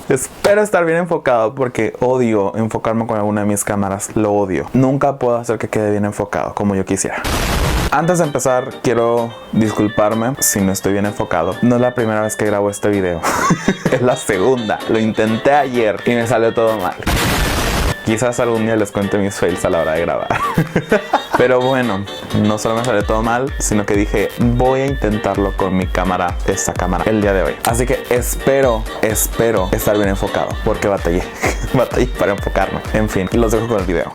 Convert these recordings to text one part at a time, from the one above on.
Espero estar bien enfocado porque odio enfocarme con alguna de mis cámaras. Lo odio. Nunca puedo hacer que quede bien enfocado como yo quisiera. Antes de empezar, quiero disculparme si no estoy bien enfocado. No es la primera vez que grabo este video. Es la segunda. Lo intenté ayer y me salió todo mal. Quizás algún día les cuente mis fails a la hora de grabar. Pero bueno, no solo me salió todo mal, sino que dije, voy a intentarlo con mi cámara, esta cámara, el día de hoy. Así que espero estar bien enfocado, porque batallé para enfocarme. En fin, los dejo con el video.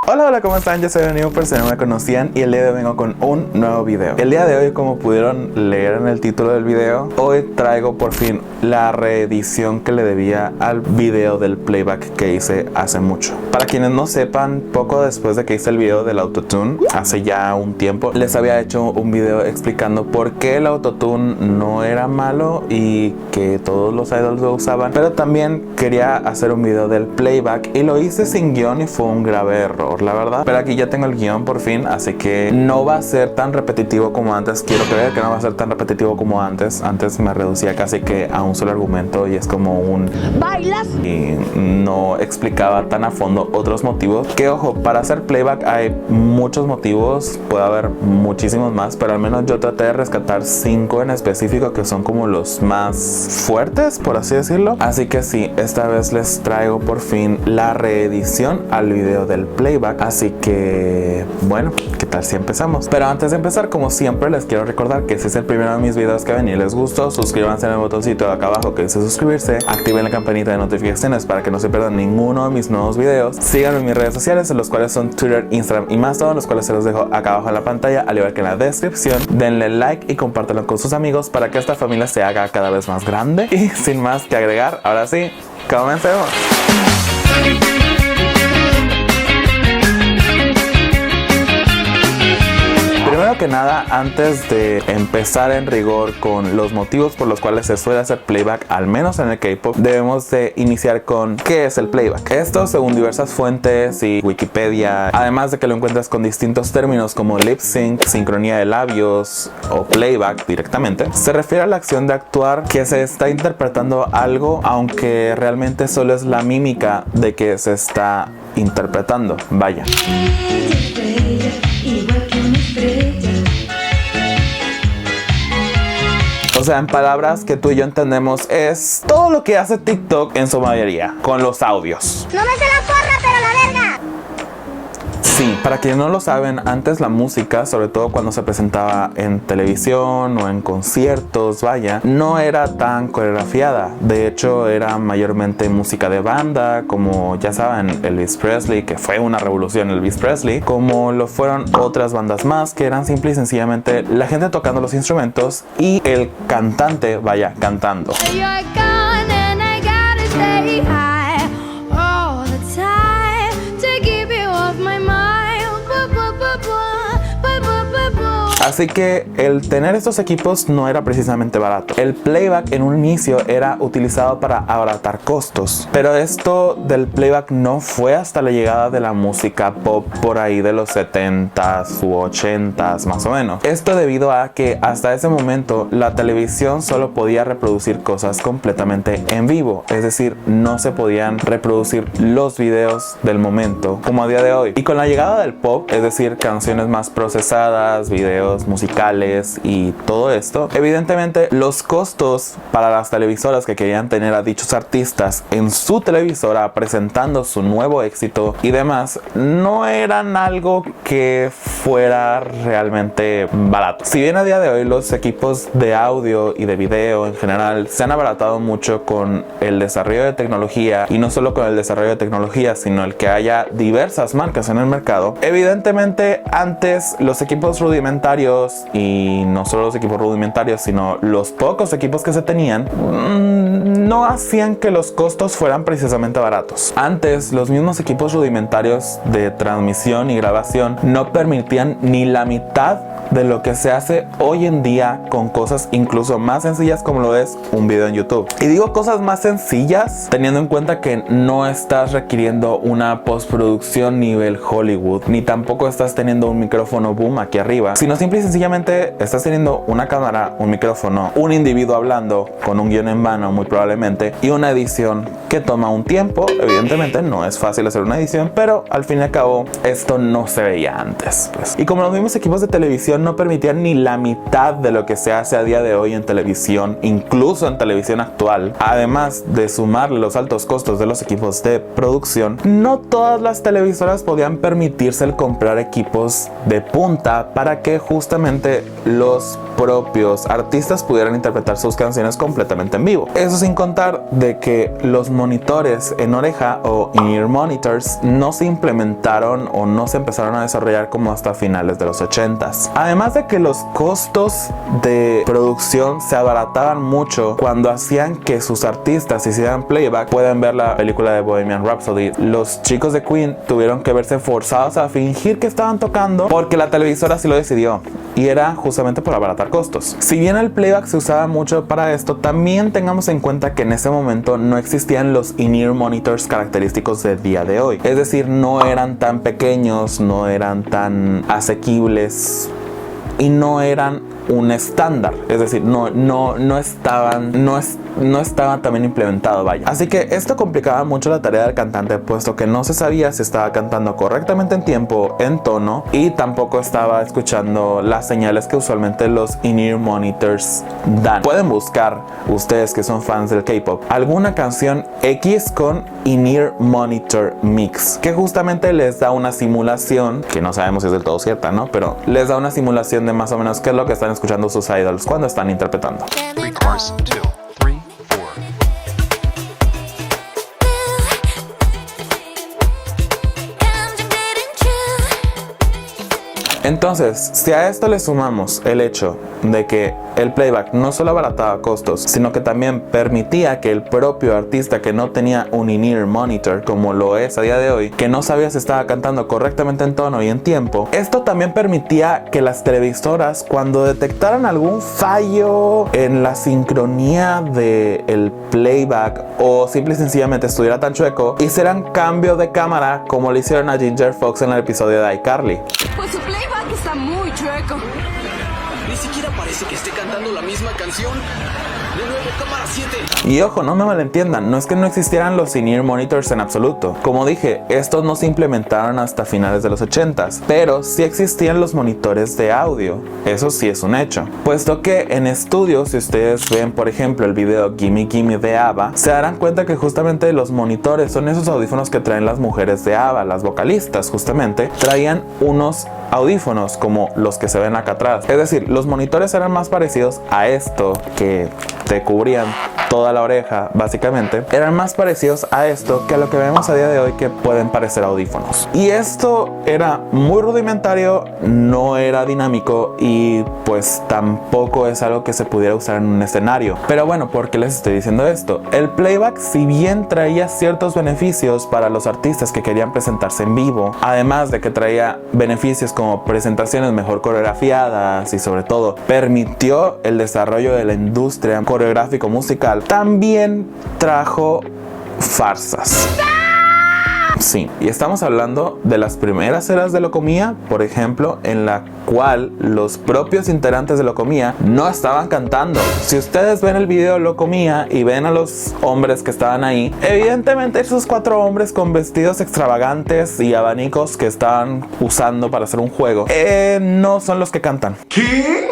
Hola, ¿cómo están? Yo soy Daniel, por si no me conocían, y el día de hoy vengo con un nuevo video. El día de hoy, como pudieron leer en el título del video, hoy traigo por fin la reedición que le debía al video del playback que hice hace mucho. Para quienes no sepan, poco después de que hice el video del autotune, hace ya un tiempo, les había hecho un video explicando por qué el autotune no era malo y que todos los idols lo usaban, pero también quería hacer un video del playback y lo hice sin guión y fue un grave error, la verdad. Pero aquí ya tengo el guión por fin, así que no va a ser tan repetitivo como antes. Quiero creer que no va a ser tan repetitivo como antes. Antes me reducía casi que a un solo argumento y es como un ¿bailas? Y no explicaba tan a fondo otros motivos. Que ojo, para hacer playback hay muchos motivos, puede haber muchísimos más, pero al menos yo traté de rescatar 5 en específico que son como los más fuertes, por así decirlo. Así que sí, esta vez les traigo por fin la reedición al video del playback. Así que, bueno, ¿qué tal si empezamos? Pero antes de empezar, como siempre, les quiero recordar que si es el primero de mis videos que ven y les gustó, suscríbanse en el botoncito de acá abajo que dice suscribirse, activen la campanita de notificaciones para que no se pierdan ninguno de mis nuevos videos. Síganme en mis redes sociales, en los cuales son Twitter, Instagram y Mastodon, los cuales se los dejo acá abajo en la pantalla, al igual que en la descripción. Denle like y compártanlo con sus amigos para que esta familia se haga cada vez más grande. Y sin más que agregar, ahora sí, comencemos. Primero que nada, antes de empezar en rigor con los motivos por los cuales se suele hacer playback, al menos en el K-pop, debemos de iniciar con ¿qué es el playback? Esto, según diversas fuentes y Wikipedia, además de que lo encuentras con distintos términos como lip sync, sincronía de labios o playback directamente, se refiere a la acción de actuar que se está interpretando algo, aunque realmente solo es la mímica de que se está interpretando. Vaya. O sea, en palabras que tú y yo entendemos, es todo lo que hace TikTok en su mayoría, con los audios. No me sé la porra, pero la verga. Sí, para quienes no lo saben, antes la música, sobre todo cuando se presentaba en televisión o en conciertos, vaya, no era tan coreografiada. De hecho, era mayormente música de banda, como ya saben, Elvis Presley, que fue una revolución Elvis Presley, como lo fueron otras bandas más, que eran simple y sencillamente la gente tocando los instrumentos y el cantante, vaya, cantando. Así que el tener estos equipos no era precisamente barato. El playback en un inicio era utilizado para abaratar costos, pero esto del playback no fue hasta la llegada de la música pop por ahí de los 70s u 80s más o menos. Esto debido a que hasta ese momento la televisión solo podía reproducir cosas completamente en vivo, es decir, no se podían reproducir los videos del momento como a día de hoy. Y con la llegada del pop, es decir, canciones más procesadas, videos musicales y todo esto, evidentemente los costos para las televisoras que querían tener a dichos artistas en su televisora presentando su nuevo éxito y demás, no eran algo que fuera realmente barato. Si bien a día de hoy los equipos de audio y de video en general se han abaratado mucho con el desarrollo de tecnología, y no solo con el desarrollo de tecnología, sino el que haya diversas marcas en el mercado, evidentemente antes los equipos rudimentarios, y no solo los equipos rudimentarios, sino los pocos equipos que se tenían, no hacían que los costos fueran precisamente baratos. Antes, los mismos equipos rudimentarios de transmisión y grabación no permitían ni la mitad de lo que se hace hoy en día con cosas incluso más sencillas como lo es un video en YouTube. Y digo cosas más sencillas teniendo en cuenta que no estás requiriendo una postproducción nivel Hollywood, ni tampoco estás teniendo un micrófono boom aquí arriba, sino simple y sencillamente estás teniendo una cámara, un micrófono, un individuo hablando con un guión en mano muy probablemente, y una edición que toma un tiempo. Evidentemente no es fácil hacer una edición, pero al fin y al cabo esto no se veía antes, pues. Y como los mismos equipos de televisión no permitían ni la mitad de lo que se hace a día de hoy en televisión, incluso en televisión actual, además de sumarle los altos costos de los equipos de producción, no todas las televisoras podían permitirse el comprar equipos de punta para que justamente los propios artistas pudieran interpretar sus canciones completamente en vivo. Eso sin contar de que los monitores en oreja o in-ear monitors no se implementaron o no se empezaron a desarrollar como hasta finales de los 80s. Además de que los costos de producción se abarataban mucho cuando hacían que sus artistas hicieran playback. Pueden ver la película de Bohemian Rhapsody. Los chicos de Queen tuvieron que verse forzados a fingir que estaban tocando porque la televisora así lo decidió, y era justamente por abaratar costos. Si bien el playback se usaba mucho para esto, también tengamos en cuenta que en ese momento no existían los in-ear monitors característicos del día de hoy. Es decir, no eran tan pequeños, no eran tan asequibles y no eran un estándar, es decir, no estaban también implementado, vaya. Así que esto complicaba mucho la tarea del cantante, puesto que no se sabía si estaba cantando correctamente en tiempo, en tono, y tampoco estaba escuchando las señales que usualmente los in-ear monitors dan. Pueden buscar, ustedes que son fans del K-pop, alguna canción X con in-ear monitor mix, que justamente les da una simulación, que no sabemos si es del todo cierta, ¿no? Pero les da una simulación de más o menos qué es lo que están escuchando sus idols cuando están interpretando. Entonces, si a esto le sumamos el hecho de que el playback no solo abarataba costos, sino que también permitía que el propio artista que no tenía un in-ear monitor, como lo es a día de hoy, que no sabía si estaba cantando correctamente en tono y en tiempo, esto también permitía que las televisoras, cuando detectaran algún fallo en la sincronía del playback o simple y sencillamente estuviera tan chueco, hicieran cambio de cámara como le hicieron a Ginger Fox en el episodio de iCarly. Pues su playback está muy chueco. Ni siquiera parece que esté cantando la misma canción. De nuevo, cámara 7. Y ojo, no me malentiendan, no es que no existieran los in-ear monitors en absoluto. Como dije, estos no se implementaron hasta finales de los 80s, pero sí existían los monitores de audio. Eso sí es un hecho. Puesto que en estudios, si ustedes ven por ejemplo el video Gimme Gimme de ABBA, se darán cuenta que justamente los monitores son esos audífonos que traen las mujeres de ABBA, las vocalistas justamente, traían unos audífonos como los que se ven acá atrás. Es decir, los monitores eran más parecidos a esto, que te cubrían toda la oreja básicamente, eran más parecidos a esto que a lo que vemos a día de hoy, que pueden parecer audífonos. Y esto era muy rudimentario, no era dinámico y pues tampoco es algo que se pudiera usar en un escenario. Pero bueno, ¿por qué les estoy diciendo esto? El playback, si bien traía ciertos beneficios para los artistas que querían presentarse en vivo, además de que traía beneficios como presentaciones mejor coreografiadas y sobre todo permitió el desarrollo de la industria coreográfico musical, también trajo farsas. Sí, y estamos hablando de las primeras eras de Locomía, por ejemplo, en la cual los propios integrantes de Locomía no estaban cantando. Si ustedes ven el video de Locomía y ven a los hombres que estaban ahí, evidentemente esos 4 hombres con vestidos extravagantes y abanicos que estaban usando para hacer un juego, no son los que cantan. ¿Qué?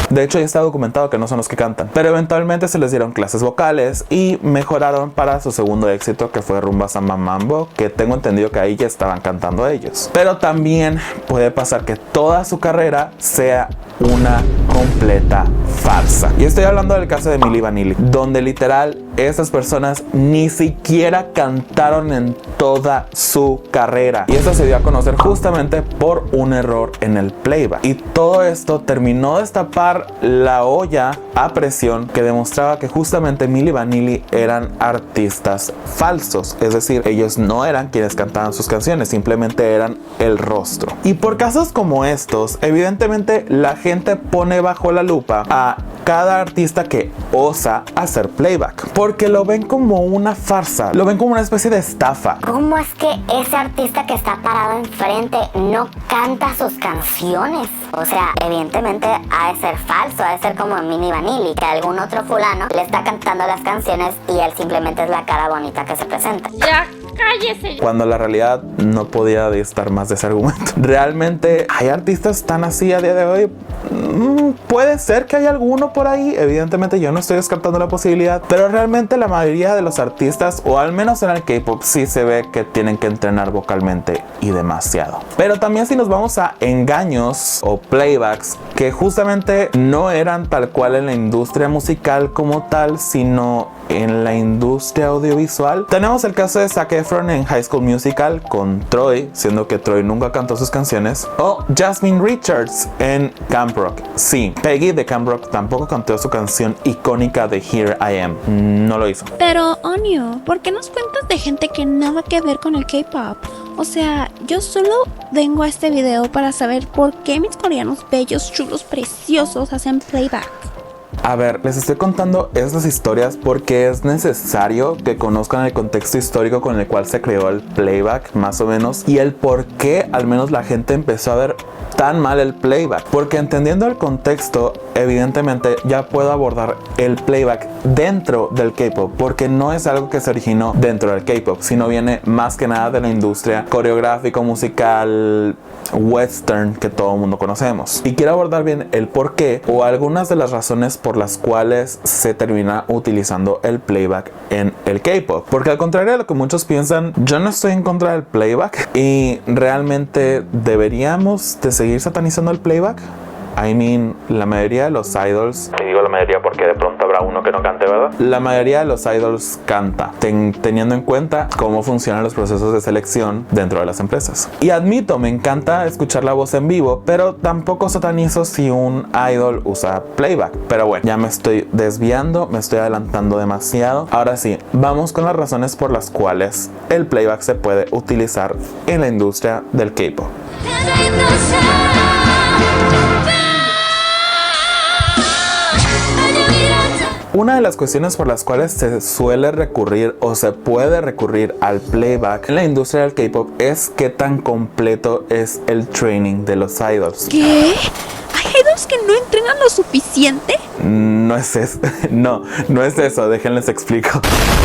De hecho, ya está documentado que no son los que cantan, pero eventualmente se les dieron clases vocales y mejoraron para su segundo éxito, que fue Rumba Samba Mambo, que tengo entendido que ahí ya estaban cantando ellos. Pero también puede pasar que toda su carrera sea una completa farsa. Y estoy hablando del caso de Milli Vanilli, donde literal estas personas ni siquiera cantaron en toda su carrera. Y esto se dio a conocer justamente por un error en el playback. Y todo esto terminó de destapar crear la olla a presión que demostraba que justamente Milli Vanilli eran artistas falsos, es decir, ellos no eran quienes cantaban sus canciones, simplemente eran el rostro. Y por casos como estos, evidentemente la gente pone bajo la lupa a cada artista que osa hacer playback, porque lo ven como una farsa, lo ven como una especie de estafa. ¿Cómo es que ese artista que está parado enfrente no canta sus canciones? O sea, evidentemente ha de ser falso, ha de ser como Milli Vanilli, que algún otro fulano le está cantando las canciones y él simplemente es la cara bonita que se presenta. Ya, cállese. Cuando la realidad no podía distar más de ese argumento. ¿Realmente hay artistas tan así a día de hoy? Puede ser que haya alguno por ahí, evidentemente yo no estoy descartando la posibilidad, pero realmente la mayoría de los artistas, o al menos en el K-pop, sí se ve que tienen que entrenar vocalmente y demasiado. Pero también si nos vamos a engaños o playbacks que justamente no eran tal cual en la industria musical como tal, sino en la industria audiovisual, tenemos el caso de Zac Efron en High School Musical con Troy, siendo que Troy nunca cantó sus canciones, o Jasmine Richards en Camp Rock. Sí, Peggy de Camp Rock tampoco cantó su canción icónica de Here I Am, no lo hizo. Pero, Onyu, ¿por qué nos cuentas de gente que nada que ver con el K-pop? O sea, yo solo vengo a este video para saber por qué mis coreanos bellos, chulos, preciosos hacen playback. A ver, les estoy contando estas historias porque es necesario que conozcan el contexto histórico con el cual se creó el playback, más o menos, y el por qué al menos la gente empezó a ver tan mal el playback. Porque entendiendo el contexto, evidentemente ya puedo abordar el playback dentro del K-pop, porque no es algo que se originó dentro del K-pop, sino viene más que nada de la industria coreográfico, musical, western que todo el mundo conocemos. Y quiero abordar bien el por qué o algunas de las razones por las cuales se termina utilizando el playback en el K-pop. Porque al contrario de lo que muchos piensan, yo no estoy en contra del playback y realmente deberíamos de seguir satanizando el playback. I mean, la mayoría de los idols, y digo la mayoría porque de pronto habrá uno que no cante, ¿verdad? La mayoría de los idols canta, teniendo en cuenta cómo funcionan los procesos de selección dentro de las empresas. Y admito, me encanta escuchar la voz en vivo, pero tampoco satanizo si un idol usa playback. Pero bueno, ya me estoy desviando, me estoy adelantando demasiado. Ahora sí, vamos con las razones por las cuales el playback se puede utilizar en la industria del K-pop. Una de las cuestiones por las cuales se suele recurrir o se puede recurrir al playback en la industria del K-pop es qué tan completo es el training de los idols. ¿Qué? ¿Hay idols que no entrenan lo suficiente? No es eso, no es eso, déjenles explico.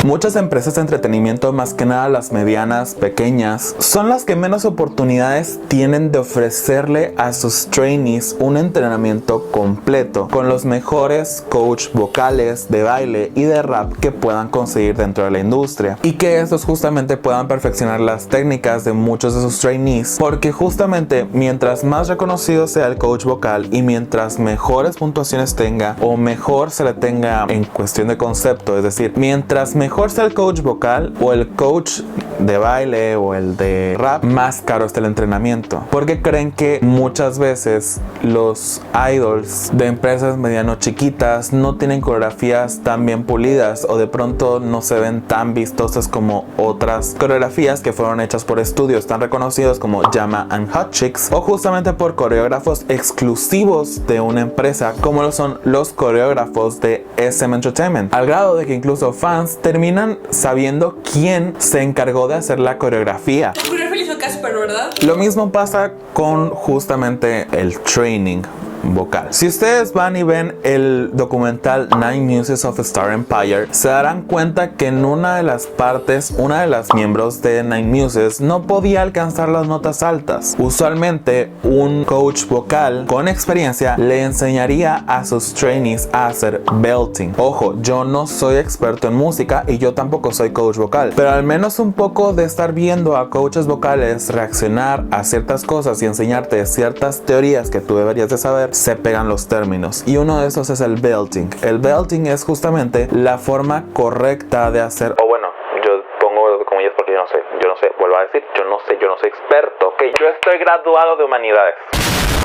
Muchas empresas de entretenimiento, más que nada las medianas, pequeñas, son las que menos oportunidades tienen de ofrecerle a sus trainees un entrenamiento completo con los mejores coach vocales, de baile y de rap que puedan conseguir dentro de la industria, y que estos justamente puedan perfeccionar las técnicas de muchos de sus trainees, porque justamente mientras más reconocido sea el coach vocal y mientras mejores puntuaciones tenga o mejor se le tenga en cuestión de concepto, es decir, mientras mejor sea el coach vocal o el coach de baile o el de rap, más caro está el entrenamiento, porque creen que muchas veces los idols de empresas mediano chiquitas no tienen coreografías tan bien pulidas o de pronto no se ven tan vistosas como otras coreografías que fueron hechas por estudios tan reconocidos como Yama and Hot Chicks, o justamente por coreógrafos exclusivos de una empresa como lo son los coreógrafos de SM Entertainment, al grado de que incluso fans terminan sabiendo quién se encargó de hacer la coreografía. La coreografía hizo Casper, ¿verdad? Lo mismo pasa con justamente el training vocal. Si ustedes van y ven el documental Nine Muses of a Star Empire, se darán cuenta que en una de las partes, una de las miembros de Nine Muses no podía alcanzar las notas altas. Usualmente un coach vocal con experiencia le enseñaría a sus trainees a hacer belting. Ojo, yo no soy experto en música y yo tampoco soy coach vocal, pero al menos un poco de estar viendo a coaches vocales reaccionar a ciertas cosas y enseñarte ciertas teorías que tú deberías de saber, se pegan los términos, y uno de esos es el belting. El belting es justamente la forma correcta de hacer, o bueno, yo pongo comillas porque yo no sé, vuelvo a decir, yo no soy experto, que yo estoy graduado de humanidades.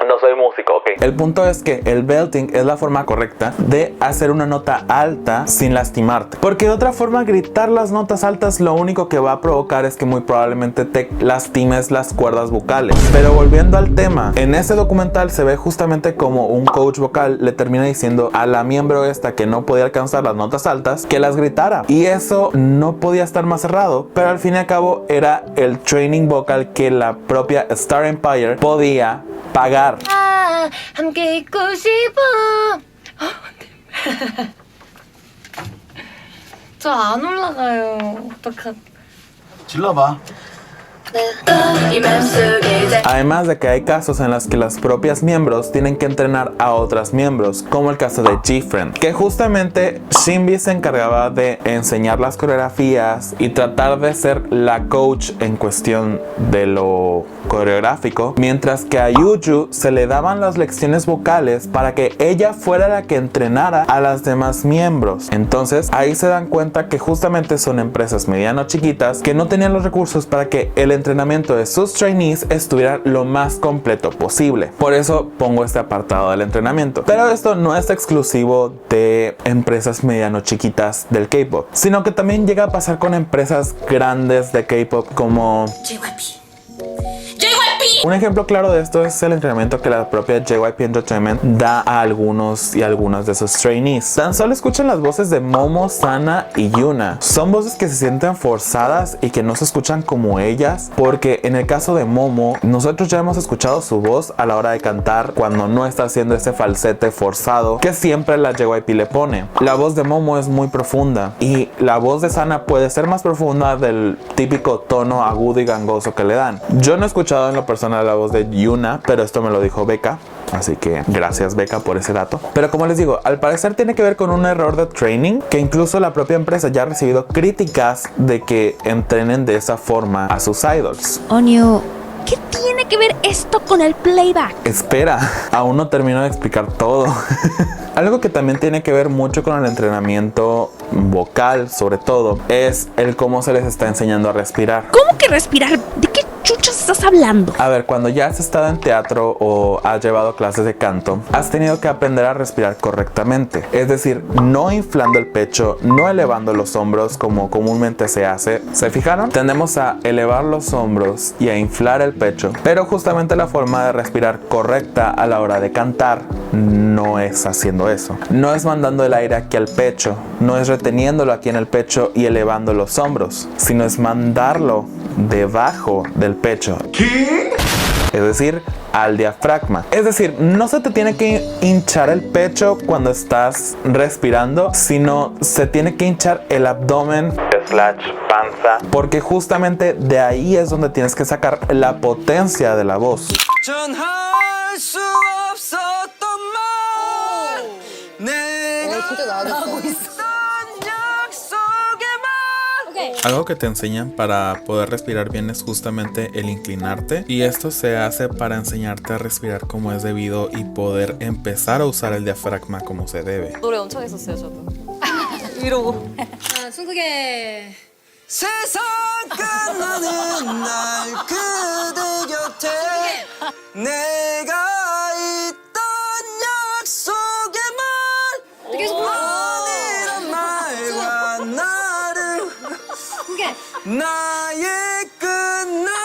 No soy músico, ok. El punto es que el belting es la forma correcta de hacer una nota alta sin lastimarte. Porque de otra forma, gritar las notas altas lo único que va a provocar es que muy probablemente te lastimes las cuerdas vocales. Pero volviendo al tema, en ese documental se ve justamente como un coach vocal le termina diciendo a la miembro esta que no podía alcanzar las notas altas que las gritara. Y eso no podía estar más cerrado, pero al fin y al cabo era el training vocal que la propia Star Empire podía pagar. 함께 있고 싶어. 저 안 올라가요. 어떡하... 질러봐. Además de que hay casos en los que las propias miembros tienen que entrenar a otras miembros, como el caso de G-Friend, que justamente Shinbi se encargaba de enseñar las coreografías y tratar de ser la coach en cuestión de lo coreográfico, mientras que a Yuju se le daban las lecciones vocales para que ella fuera la que entrenara a las demás miembros. Entonces ahí se dan cuenta que justamente son empresas mediano chiquitas que no tenían los recursos para que el entrenamiento de sus trainees estuviera lo más completo posible. Por eso pongo este apartado del entrenamiento. Pero esto no es exclusivo de empresas mediano chiquitas del K-pop, sino que también llega a pasar con empresas grandes de K-pop como un ejemplo claro de esto es el entrenamiento que la propia JYP Entertainment da a algunos y algunas de sus trainees. Tan solo escuchen las voces de Momo, Sana y Yuna. Son voces que se sienten forzadas y que no se escuchan como ellas, porque en el caso de Momo, nosotros ya hemos escuchado su voz a la hora de cantar cuando no está haciendo ese falsete forzado que siempre la JYP le pone. La voz de Momo es muy profunda y la voz de Sana puede ser más profunda del típico tono agudo y gangoso que le dan. Yo no he escuchado en lo personal la voz de Yuna, pero esto me lo dijo Becca, así que gracias Becca por ese dato. Pero como les digo, al parecer tiene que ver con un error de training, que incluso la propia empresa ya ha recibido críticas de que entrenen de esa forma a sus idols. Onyu, ¿qué tiene que ver esto con el playback? Espera, aún no termino de explicar todo. Algo que también tiene que ver mucho con el entrenamiento vocal, sobre todo, es el cómo se les está enseñando a respirar. ¿Cómo que respirar? ¿De qué chuchas estás hablando? A ver, cuando ya has estado en teatro o has llevado clases de canto, has tenido que aprender a respirar correctamente. Es decir, no inflando el pecho, no elevando los hombros como comúnmente se hace. ¿Se fijaron? Tendemos a elevar los hombros y a inflar el pecho, pero justamente la forma de respirar correcta a la hora de cantar no es haciendo eso. No es mandando el aire aquí al pecho, no es reteniéndolo aquí en el pecho y elevando los hombros, sino es mandarlo debajo del pecho. ¿Qué? Es decir, al diafragma. Es decir, no se te tiene que hinchar el pecho cuando estás respirando, sino se tiene que hinchar el abdomen / panza, porque justamente de ahí es donde tienes que sacar la potencia de la voz. Algo que te enseñan para poder respirar bien es justamente el inclinarte, y esto se hace para enseñarte a respirar como es debido y poder empezar a usar el diafragma como se debe. 노래 엄청 했었어요 저도. 이러고. 자, 숨크게. 세상 끝나는 날 그대 곁에 내가 있던 약속에만 아니란 말과 나를 나의 끝날까지.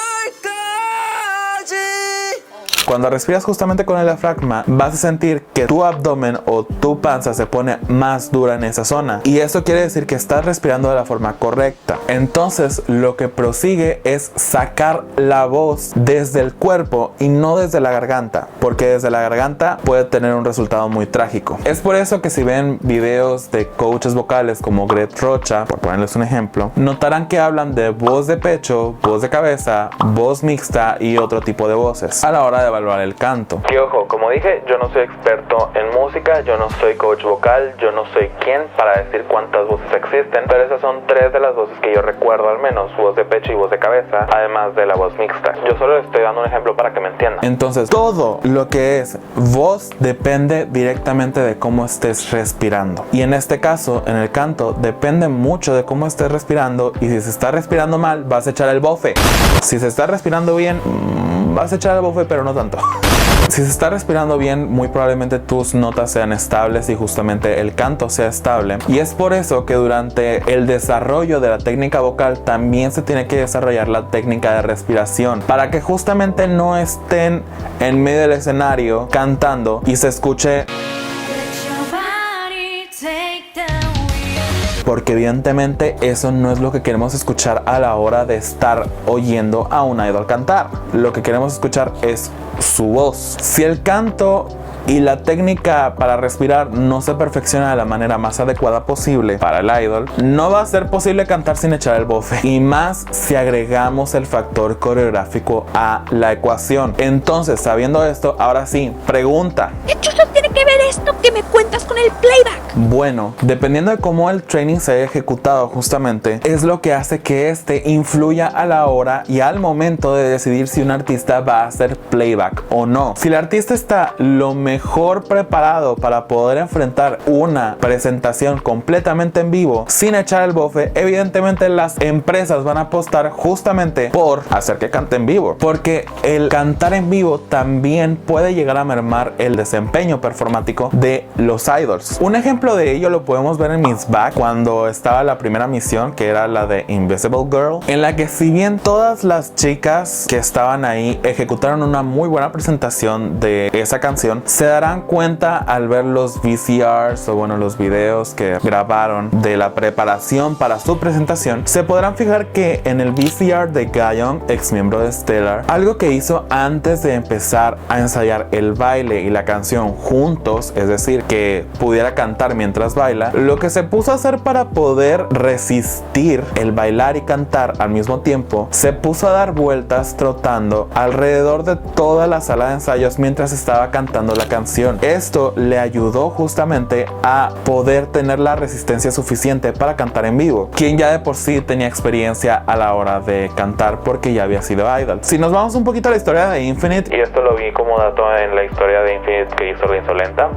Cuando respiras justamente con el diafragma, vas a sentir que tu abdomen o tu panza se pone más dura en esa zona, y eso quiere decir que estás respirando de la forma correcta. Entonces lo que prosigue es sacar la voz desde el cuerpo y no desde la garganta, porque desde la garganta puede tener un resultado muy trágico. Es por eso que si ven videos de coaches vocales como Gret Rocha, por ponerles un ejemplo, notarán que hablan de voz de pecho, voz de cabeza, voz mixta y otro tipo de voces a la hora de evaluar el canto. Que ojo, como dije, yo no soy experto en música, yo no soy coach vocal, yo no soy quien para decir cuántas voces existen, pero esas son 3 de las voces que yo recuerdo, al menos voz de pecho y voz de cabeza, además de la voz mixta. Yo solo estoy dando un ejemplo para que me entiendan. Entonces, todo lo que es voz depende directamente de cómo estés respirando, y en este caso, en el canto, depende mucho de cómo estés respirando, y si se está respirando mal, vas a echar el bofe. Si se está respirando bien, vas a echar el bofe, pero no tanto. Si se está respirando bien, muy probablemente tus notas sean estables y justamente el canto sea estable. Y es por eso que durante el desarrollo de la técnica vocal también se tiene que desarrollar la técnica de respiración para que justamente no estén en medio del escenario cantando y se escuche, porque evidentemente eso no es lo que queremos escuchar a la hora de estar oyendo a un idol cantar. Lo que queremos escuchar es su voz. Si el canto y la técnica para respirar no se perfecciona de la manera más adecuada posible para el idol, no va a ser posible cantar sin echar el bofe, y más si agregamos el factor coreográfico a la ecuación. Entonces, sabiendo esto, ahora sí, pregunta: ¿qué chulo tiene que ver esto que me cuentas con el playback? Bueno, dependiendo de cómo el training se haya ejecutado, justamente es lo que hace que este influya a la hora y al momento de decidir si un artista va a hacer playback o no. Si el artista está lo mejor preparado para poder enfrentar una presentación completamente en vivo sin echar el bofe, evidentemente las empresas van a apostar justamente por hacer que cante en vivo, porque el cantar en vivo también puede llegar a mermar el desempeño performático de los idols. Un ejemplo de ello lo podemos ver en Miss Back, cuando estaba la primera misión, que era la de Invisible Girl, en la que si bien todas las chicas que estaban ahí ejecutaron una muy buena presentación de esa canción, se darán cuenta al ver los VCRs, o bueno, los videos que grabaron de la preparación para su presentación, se podrán fijar que en el VCR de Gayoung, ex miembro de Stellar, algo que hizo antes de empezar a ensayar el baile y la canción juntos, es decir, que pudiera cantar mientras baila, lo que se puso a hacer para poder resistir el bailar y cantar al mismo tiempo, se puso a dar vueltas trotando alrededor de toda la sala de ensayos mientras estaba cantando la canción. Esto le ayudó justamente a poder tener la resistencia suficiente para cantar en vivo, quien ya de por sí tenía experiencia a la hora de cantar porque ya había sido idol. Si nos vamos un poquito a la historia de Infinite, y esto lo vi como dato en la historia de Infinite que hizo La Insolenta,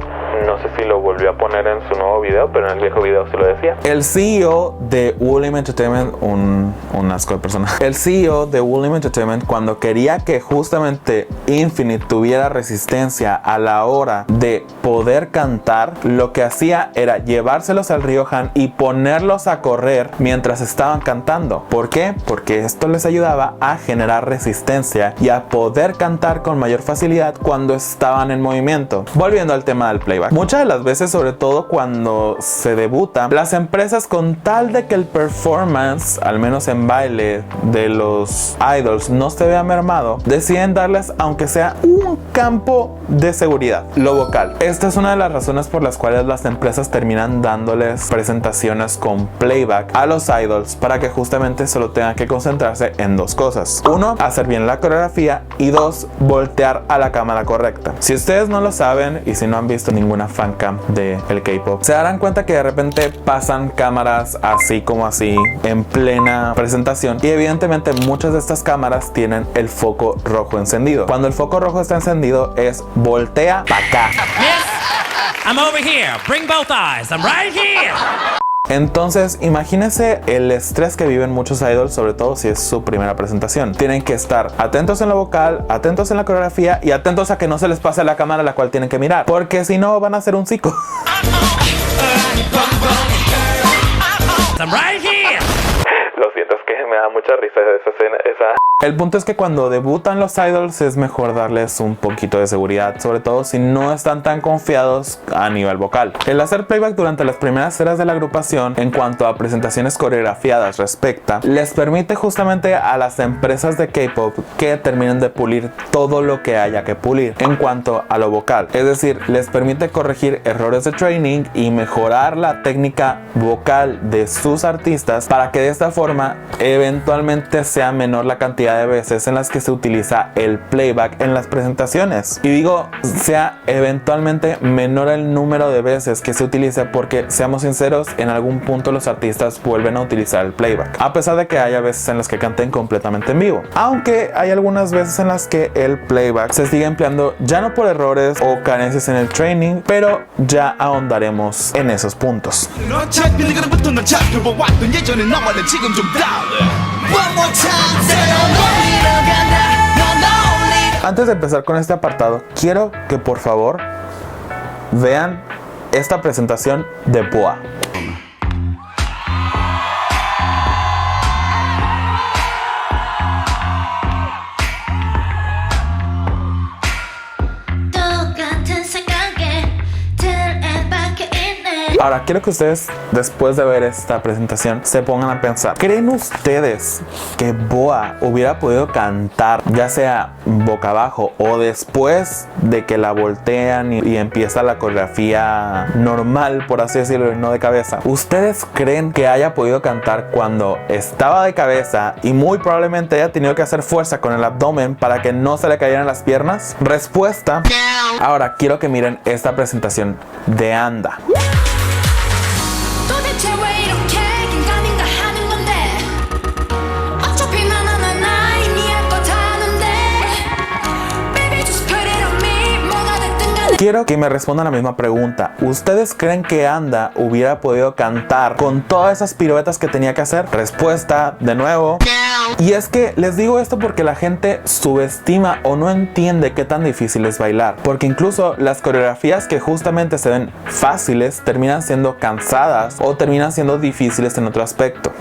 no sé si lo volvió a poner en su nuevo video, pero en el viejo video sí lo decía. El CEO de Woollim Entertainment, un asco de persona, el CEO de Woollim Entertainment, cuando quería que justamente Infinite tuviera resistencia a la hora de poder cantar, lo que hacía era llevárselos al río Han y ponerlos a correr mientras estaban cantando. ¿Por qué? Porque esto les ayudaba a generar resistencia y a poder cantar con mayor facilidad cuando estaban en movimiento. Volviendo al tema del playback, muchas de las veces, sobre todo cuando se debuta, las empresas, con tal de que el performance, al menos en baile, de los idols no se vea mermado, deciden darles aunque sea un campo de seguridad: lo vocal. Esta es una de las razones por las cuales las empresas terminan dándoles presentaciones con playback a los idols, para que justamente solo tengan que concentrarse en dos cosas: uno, hacer bien la coreografía, y dos, voltear a la cámara correcta. Si ustedes no lo saben y si no han visto ninguna fancam de el K-pop, se darán cuenta que de repente pasan cámaras así como así en plena presentación, y evidentemente muchas de estas cámaras tienen el foco rojo encendido. Cuando el foco rojo está encendido es voltea para acá. Miss, I'm over here. Bring both eyes. I'm right here. Entonces, imagínense el estrés que viven muchos idols, sobre todo si es su primera presentación. Tienen que estar atentos en lo vocal, atentos en la coreografía y atentos a que no se les pase la cámara a la cual tienen que mirar, porque si no van a hacer un psico. I'm right here. Lo siento, es que me da mucha risa esa escena. El punto es que cuando debutan los idols es mejor darles un poquito de seguridad, sobre todo si no están tan confiados a nivel vocal. El hacer playback durante las primeras eras de la agrupación, en cuanto a presentaciones coreografiadas respecta, les permite justamente a las empresas de K-pop que terminen de pulir todo lo que haya que pulir en cuanto a lo vocal. Es decir, les permite corregir errores de training y mejorar la técnica vocal de sus artistas, para que de esta forma eventualmente sea menor la cantidad de veces en las que se utiliza el playback en las presentaciones. Y digo sea eventualmente menor el número de veces que se utilice, porque seamos sinceros, en algún punto los artistas vuelven a utilizar el playback, a pesar de que haya veces en las que canten completamente en vivo, aunque hay algunas veces en las que el playback se sigue empleando ya no por errores o carencias en el training, pero ya ahondaremos en esos puntos. Antes de empezar con este apartado, quiero que por favor vean esta presentación de BoA. Ahora, quiero que ustedes, después de ver esta presentación, se pongan a pensar. ¿Creen ustedes que BoA hubiera podido cantar, ya sea boca abajo o después de que la voltean y empieza la coreografía normal, por así decirlo, y no de cabeza? ¿Ustedes creen que haya podido cantar cuando estaba de cabeza y muy probablemente haya tenido que hacer fuerza con el abdomen para que no se le cayeran las piernas? Respuesta. Ahora, quiero que miren esta presentación de Anda. Quiero que me respondan la misma pregunta. ¿Ustedes creen que Anda hubiera podido cantar con todas esas piruetas que tenía que hacer? Respuesta, de nuevo. Y es que les digo esto porque la gente subestima o no entiende qué tan difícil es bailar. Porque incluso las coreografías que justamente se ven fáciles terminan siendo cansadas o terminan siendo difíciles en otro aspecto.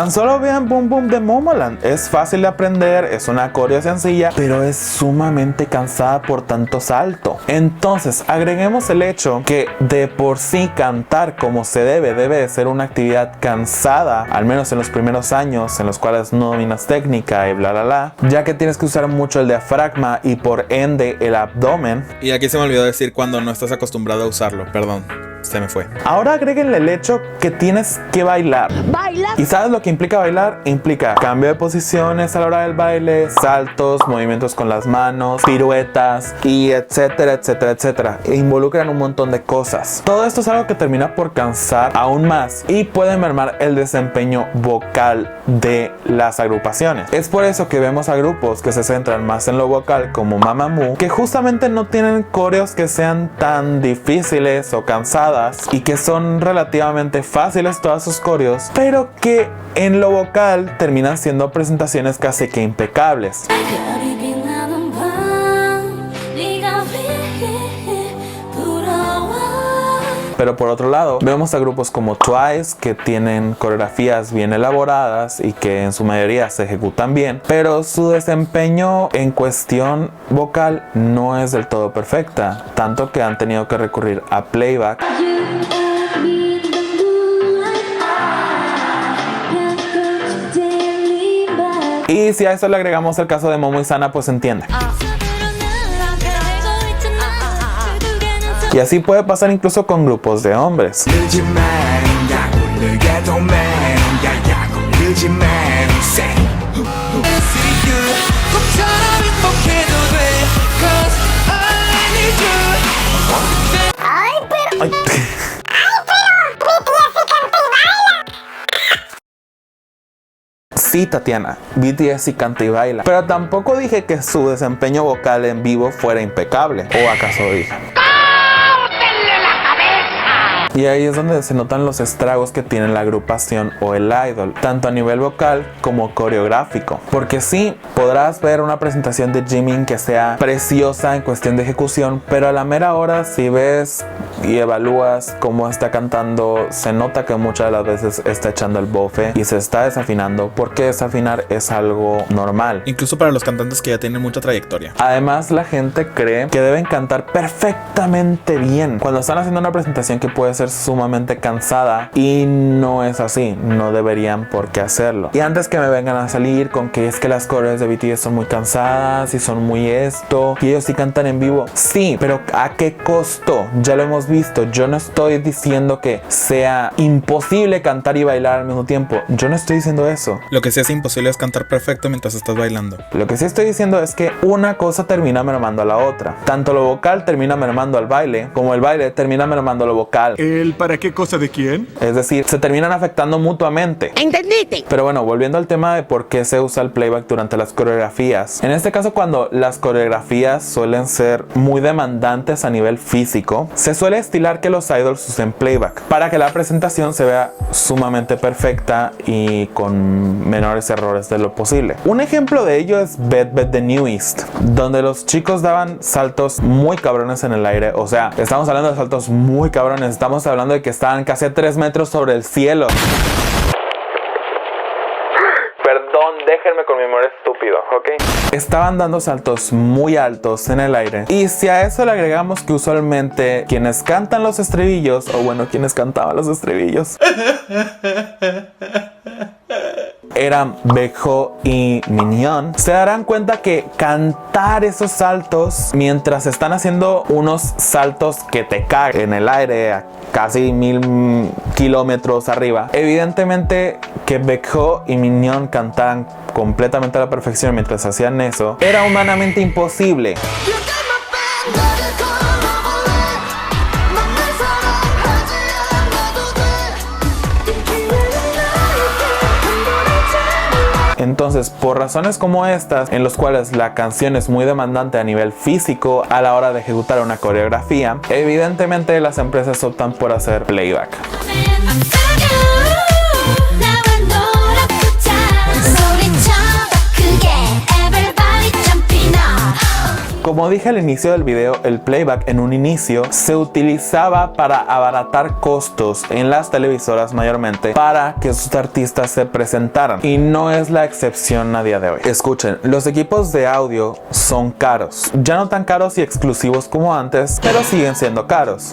Solo vean Boom Boom de Momoland. Es fácil de aprender, es una coreo sencilla, pero es sumamente cansada por tanto salto. Entonces, agreguemos el hecho que de por sí cantar como se debe de ser una actividad cansada, al menos en los primeros años en los cuales no dominas técnica y bla bla bla, ya que tienes que usar mucho el diafragma y por ende el abdomen. Y aquí se me olvidó decir cuando no estás acostumbrado a usarlo, perdón. Se me fue. Ahora agréguenle el hecho que tienes que bailar. ¿Y sabes lo que implica bailar? Implica cambio de posiciones a la hora del baile, saltos, movimientos con las manos, piruetas y etcétera, etcétera, etcétera. E involucran un montón de cosas. Todo esto es algo que termina por cansar aún más y puede mermar el desempeño vocal de las agrupaciones. Es por eso que vemos a grupos que se centran más en lo vocal como Mamamoo, que justamente no tienen coreos que sean tan difíciles o cansados y que son relativamente fáciles todas sus coreos, pero que en lo vocal terminan siendo presentaciones casi que impecables. Pero por otro lado, vemos a grupos como Twice que tienen coreografías bien elaboradas y que en su mayoría se ejecutan bien, pero su desempeño en cuestión vocal no es del todo perfecta, tanto que han tenido que recurrir a playback. Y si a eso le agregamos el caso de Momo y Sana, pues se entiende. Y así puede pasar incluso con grupos de hombres. Ay, pero... Ay. Sí, Tatiana, BTS sí canta y baila, pero tampoco dije que su desempeño vocal en vivo fuera impecable. ¿O acaso dije? Y ahí es donde se notan los estragos que tiene la agrupación o el idol, tanto a nivel vocal como coreográfico. Porque sí, podrás ver una presentación de Jimin que sea preciosa en cuestión de ejecución, pero a la mera hora si ves y evalúas cómo está cantando, se nota que muchas de las veces está echando el bofe y se está desafinando, porque desafinar es algo normal. Incluso para los cantantes que ya tienen mucha trayectoria. Además, la gente cree que deben cantar perfectamente bien cuando están haciendo una presentación que puede ser sumamente cansada, y no es así, no deberían por qué hacerlo. Y antes que me vengan a salir con que es que las coreos de BTS son muy cansadas y son muy esto, y ellos sí cantan en vivo, sí, pero ¿a qué costo? Ya lo hemos visto. Yo no estoy diciendo que sea imposible cantar y bailar al mismo tiempo, yo no estoy diciendo eso. Lo que sí es imposible es cantar perfecto mientras estás bailando. Lo que sí estoy diciendo es que una cosa termina mermando a la otra. Tanto lo vocal termina mermando al baile, como el baile termina mermando lo vocal. ¿El para qué cosa de quién? Es decir, se terminan afectando mutuamente. ¿Entendiste? Pero bueno, volviendo al tema de por qué se usa el playback durante las coreografías. En este caso, cuando las coreografías suelen ser muy demandantes a nivel físico, se suele estilar que los idols usen playback para que la presentación se vea sumamente perfecta y con menores errores de lo posible. Un ejemplo de ello es Bad Bad The New East, donde los chicos daban saltos muy cabrones en el aire. O sea, estamos hablando de saltos muy cabrones. Estamos hablando de que estaban casi a 3 metros sobre el cielo. Perdón, déjenme con mi humor estúpido, ¿ok? Estaban dando saltos muy altos en el aire. Y si a eso le agregamos que usualmente quienes cantan los estribillos, o bueno, quienes cantaban los estribillos, eran Baekho y Minhyun, se darán cuenta que cantar esos saltos mientras están haciendo unos saltos que te cagan en el aire a casi 1000 kilómetros arriba, evidentemente que Baekho y Minhyun cantaran completamente a la perfección mientras hacían eso era humanamente imposible. Entonces, por razones como estas, en los cuales la canción es muy demandante a nivel físico a la hora de ejecutar una coreografía, evidentemente las empresas optan por hacer playback. Como dije al inicio del video, el playback en un inicio se utilizaba para abaratar costos en las televisoras mayormente para que sus artistas se presentaran, y no es la excepción a día de hoy. Escuchen, los equipos de audio son caros, ya no tan caros y exclusivos como antes, pero siguen siendo caros.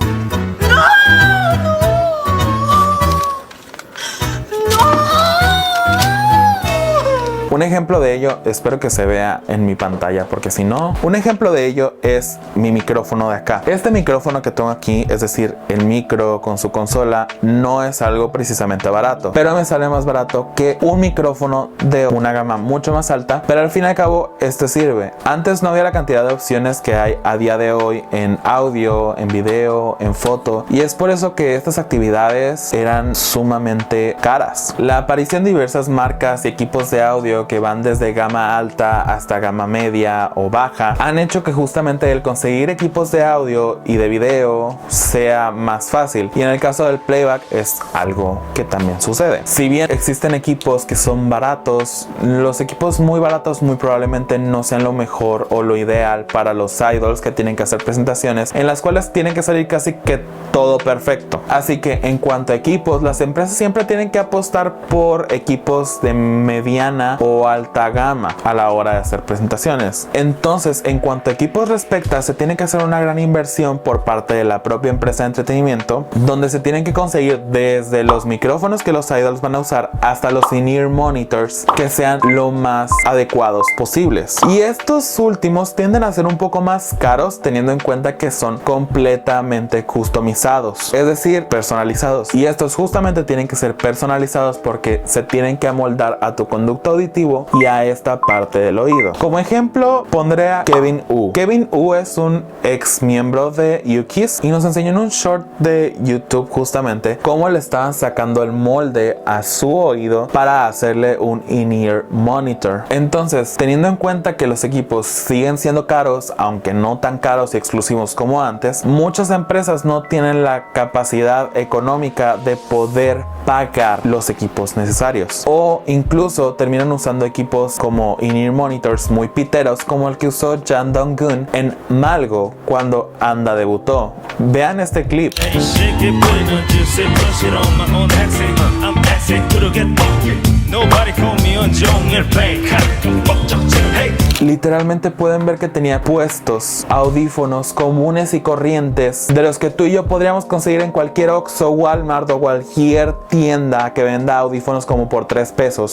Un ejemplo de ello, espero que se vea en mi pantalla porque si no, un ejemplo de ello es mi micrófono de acá. Este micrófono que tengo aquí, es decir, el micro con su consola, no es algo precisamente barato, pero me sale más barato que un micrófono de una gama mucho más alta, pero al fin y al cabo este sirve. Antes no había la cantidad de opciones que hay a día de hoy en audio, en video, en foto, y es por eso que estas actividades eran sumamente caras. La aparición de diversas marcas y equipos de audio que van desde gama alta hasta gama media o baja han hecho que justamente el conseguir equipos de audio y de video sea más fácil, y en el caso del playback es algo que también sucede. Si bien existen equipos que son baratos, los equipos muy baratos muy probablemente no sean lo mejor o lo ideal para los idols que tienen que hacer presentaciones en las cuales tienen que salir casi que todo perfecto. Así que en cuanto a equipos, las empresas siempre tienen que apostar por equipos de mediana o alta gama a la hora de hacer presentaciones. Entonces, en cuanto a equipos respecta, se tiene que hacer una gran inversión por parte de la propia empresa de entretenimiento, donde se tienen que conseguir desde los micrófonos que los idols van a usar hasta los in-ear monitors que sean lo más adecuados posibles. Y estos últimos tienden a ser un poco más caros, teniendo en cuenta que son completamente customizados, es decir, personalizados. Y estos justamente tienen que ser personalizados porque se tienen que amoldar a tu conducto auditivo y a esta parte del oído. Como ejemplo pondré a Kevin U. Kevin U es un ex miembro de U-Kiss y nos enseñó en un short de YouTube justamente cómo le estaban sacando el molde a su oído para hacerle un in-ear monitor. Entonces, teniendo en cuenta que los equipos siguen siendo caros, aunque no tan caros y exclusivos como antes, muchas empresas no tienen la capacidad económica de poder pagar los equipos necesarios, o incluso terminan usando equipos como in-ear monitors muy piteros como el que usó Jang Dong-gun en Malgo cuando Anda debutó. Vean este clip. Literalmente pueden ver que tenía puestos audífonos comunes y corrientes de los que tú y yo podríamos conseguir en cualquier Oxxo, Walmart o cualquier tienda que venda audífonos como por 3 pesos.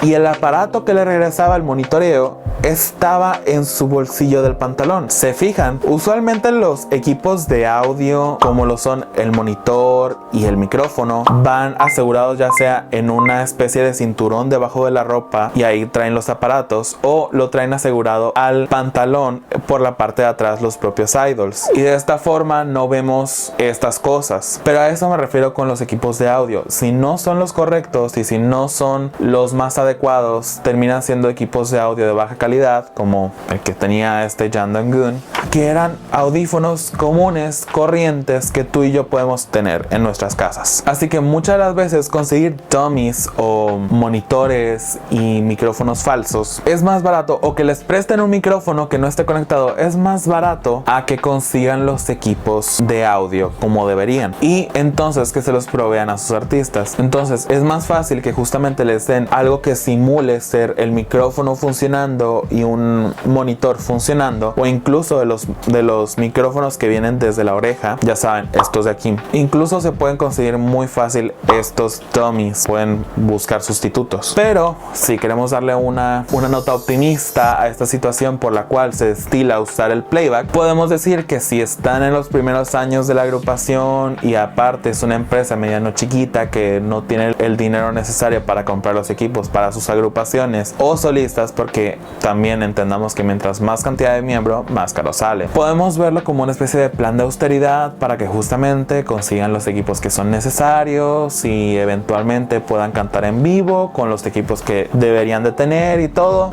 y el aparato que le regresaba el monitoreo estaba en su bolsillo del pantalón. ¿Se fijan? Usualmente los equipos de audio, como lo son el monitor y el micrófono, van asegurados ya sea en una especie de cinturón debajo de la ropa y ahí traen los aparatos, o lo traen asegurado al pantalón por la parte de atrás los propios idols, y de esta forma no vemos estas cosas. Pero a eso me refiero con los equipos de audio. Si no son los correctos y si no son los más adecuados, terminan siendo equipos de audio de baja calidad, como el que tenía este Yandangun, que eran audífonos comunes, corrientes, que tú y yo podemos tener en nuestras casas. Así que muchas de las veces conseguir dummies o monitores y micrófonos falsos es más barato, o que les presten un micrófono que no esté conectado es más barato a que consigan los equipos de audio como deberían, y entonces que se los provean a sus artistas. Entonces es más fácil que justamente les den algo que simule ser el micrófono funcionando y un monitor funcionando, o incluso de los micrófonos que vienen desde la oreja, ya saben, estos de aquí. Incluso se pueden conseguir muy fácil estos dummies, pueden buscar sustitutos. Pero si queremos darle una nota optimista a esta situación por la cual se estila usar el playback, podemos decir que si están en los primeros años de la agrupación y aparte es una empresa mediano chiquita que no tiene el dinero necesario para comprar los equipos para sus agrupaciones o solistas, porque también entendamos que mientras más cantidad de miembro, más caro sale, podemos verlo como una especie de plan de austeridad para que justamente consigan los equipos que son necesarios y eventualmente puedan cantar en vivo con los equipos que deberían de tener y todo.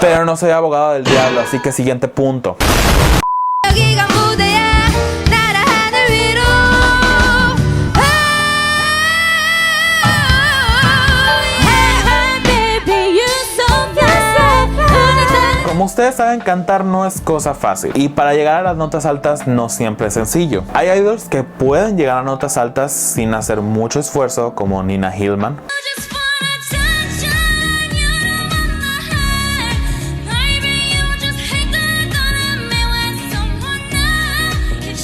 Pero no soy abogado del diablo, así que siguiente punto. Como ustedes saben, cantar no es cosa fácil, y para llegar a las notas altas no siempre es sencillo. Hay idols que pueden llegar a notas altas sin hacer mucho esfuerzo, como Nina Hillman.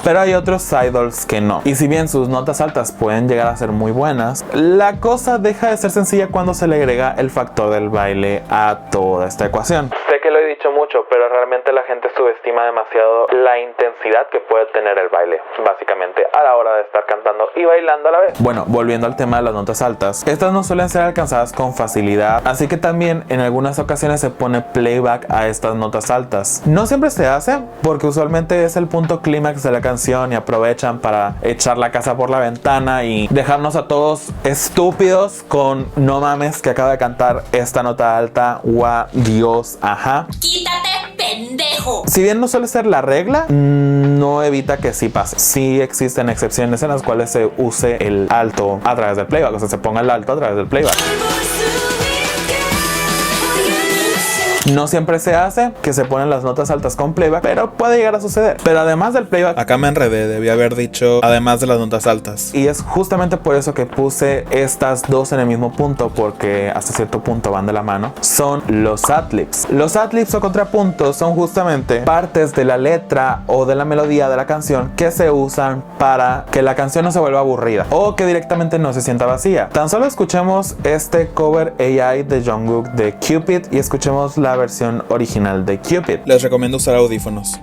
Pero hay otros idols que no. Y si bien sus notas altas pueden llegar a ser muy buenas, la cosa deja de ser sencilla cuando se le agrega el factor del baile a toda esta ecuación. Sé que lo he dicho mucho, pero realmente la gente subestima demasiado la intensidad que puede tener el baile, básicamente a la hora de estar cantando y bailando a la vez. Bueno, volviendo al tema de las notas altas, estas no suelen ser alcanzadas con facilidad, así que también en algunas ocasiones se pone playback a estas notas altas. No siempre se hace, porque usualmente es el punto clímax de la canción y aprovechan para echar la casa por la ventana y dejarnos a todos estúpidos con no mames que acaba de cantar esta nota alta, guau, Dios, ajá. ¡Quítate, pendejo! Si bien no suele ser la regla, no evita que sí pase. Sí existen excepciones en las cuales se use el alto a través del playback, o sea, se ponga el alto a través del playback. No siempre se hace que se ponen las notas altas con playback, pero puede llegar a suceder. Pero además del playback, Acá me enredé, debí haber dicho además de las notas altas. y es justamente por eso que puse estas dos en el mismo punto, porque hasta cierto punto van de la mano, son los adlibs. Los adlibs o contrapuntos son justamente partes de la letra o de la melodía de la canción que se usan para que la canción no se vuelva aburrida o que directamente no se sienta vacía. Tan solo escuchemos este cover AI de Jungkook de Cupid y escuchemos la versión original de Cupid. Les recomiendo usar audífonos.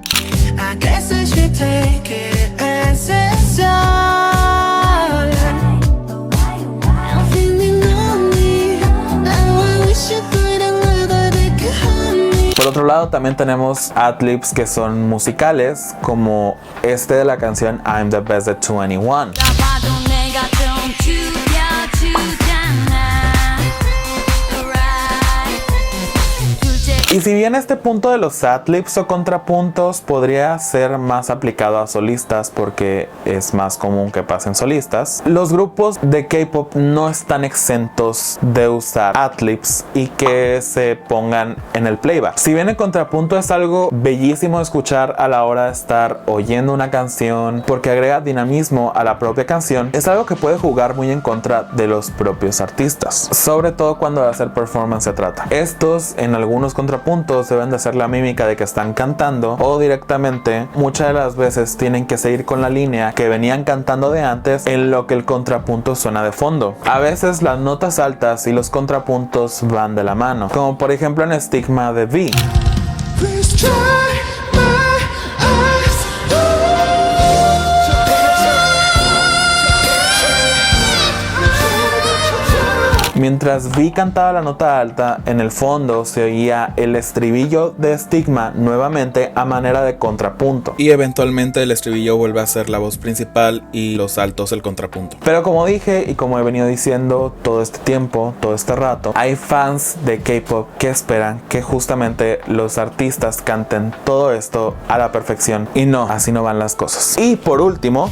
Por otro lado, también tenemos adlibs que son musicales, como este de la canción I'm the Best at 21. Y si bien este punto de los adlibs o contrapuntos podría ser más aplicado a solistas porque es más común que pasen solistas, los grupos de K-pop no están exentos de usar adlibs y que se pongan en el playback. Si bien el contrapunto es algo bellísimo de escuchar a la hora de estar oyendo una canción porque agrega dinamismo a la propia canción, es algo que puede jugar muy en contra de los propios artistas, sobre todo cuando de hacer performance se trata. Estos en algunos contrapuntos contrapuntos deben de hacer la mímica de que están cantando, o directamente muchas de las veces tienen que seguir con la línea que venían cantando de antes en lo que el contrapunto suena de fondo. A veces las notas altas y los contrapuntos van de la mano, como por ejemplo en Stigma de V. Mientras V cantaba la nota alta, en el fondo se oía el estribillo de Stigma nuevamente a manera de contrapunto. Y eventualmente el estribillo vuelve a ser la voz principal y los altos el contrapunto. Pero como dije y como he venido diciendo todo este tiempo, todo este rato, hay fans de K-pop que esperan que justamente los artistas canten todo esto a la perfección. Y no, así no van las cosas. Y por último,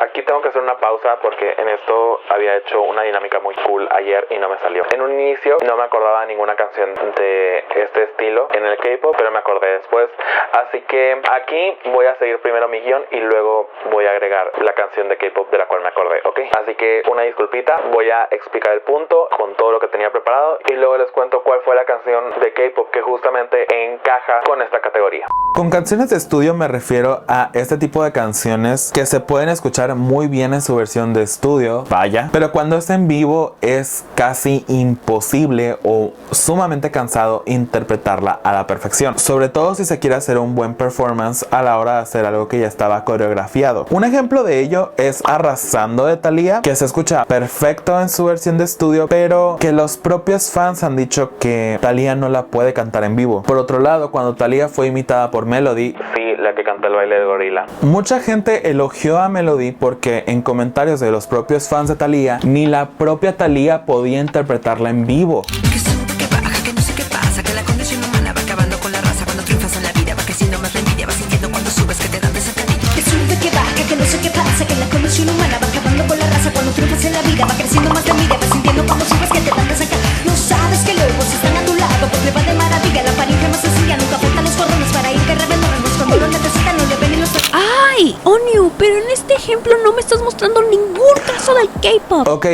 aquí tengo que hacer una pausa porque en esto había hecho una dinámica muy cool ayer y no me salió. En un inicio no me acordaba ninguna canción de este estilo en el K-pop, pero me acordé después. Así que aquí voy a seguir primero mi guión y luego voy a agregar la canción de K-pop de la cual me acordé, ¿ok? Así que una disculpita, voy a explicar el punto con todo lo que tenía preparado y luego les cuento cuál fue la canción de K-pop que justamente encaja con esta categoría. Con canciones de estudio me refiero a este tipo de canciones que se pueden escuchar muy bien en su versión de estudio, vaya, pero cuando es en vivo es casi imposible o sumamente cansado interpretarla a la perfección, sobre todo si se quiere hacer un buen performance a la hora de hacer algo que ya estaba coreografiado. Un ejemplo de ello es Arrasando de Thalía, que se escucha perfecto en su versión de estudio, pero que los propios fans han dicho que Thalía no la puede cantar en vivo. Por otro lado, cuando Thalía fue imitada por Melody, sí, la que canta el baile de gorila, mucha gente elogió a Melody porque en comentarios de los propios fans de Thalía, ni la propia Thalía podía interpretarla en vivo. Que sube, que baja, que no sé qué pasa, que la condición humana va acabando con la raza. Cuando triunfas en la vida va creciendo más la envidia, vas sintiendo cuando subes que te dan de sacadilla. Que sube, que baja, que no sé qué pasa, que la condición humana va acabando con la raza. Cuando triunfas en la vida va creciendo más la envidia, vas sintiendo cuando subes que te dan de sacadilla. No sabes que luego si están a tu lado, pues le va de maravilla. La apariencia más sencilla, nunca faltan los cordones para ir que reventarnos. Cuando lo necesitan no le ven ni los... ¡Ay! Onyu, pero en este ejemplo no me estás mostrando ningún caso del K-pop. Ok,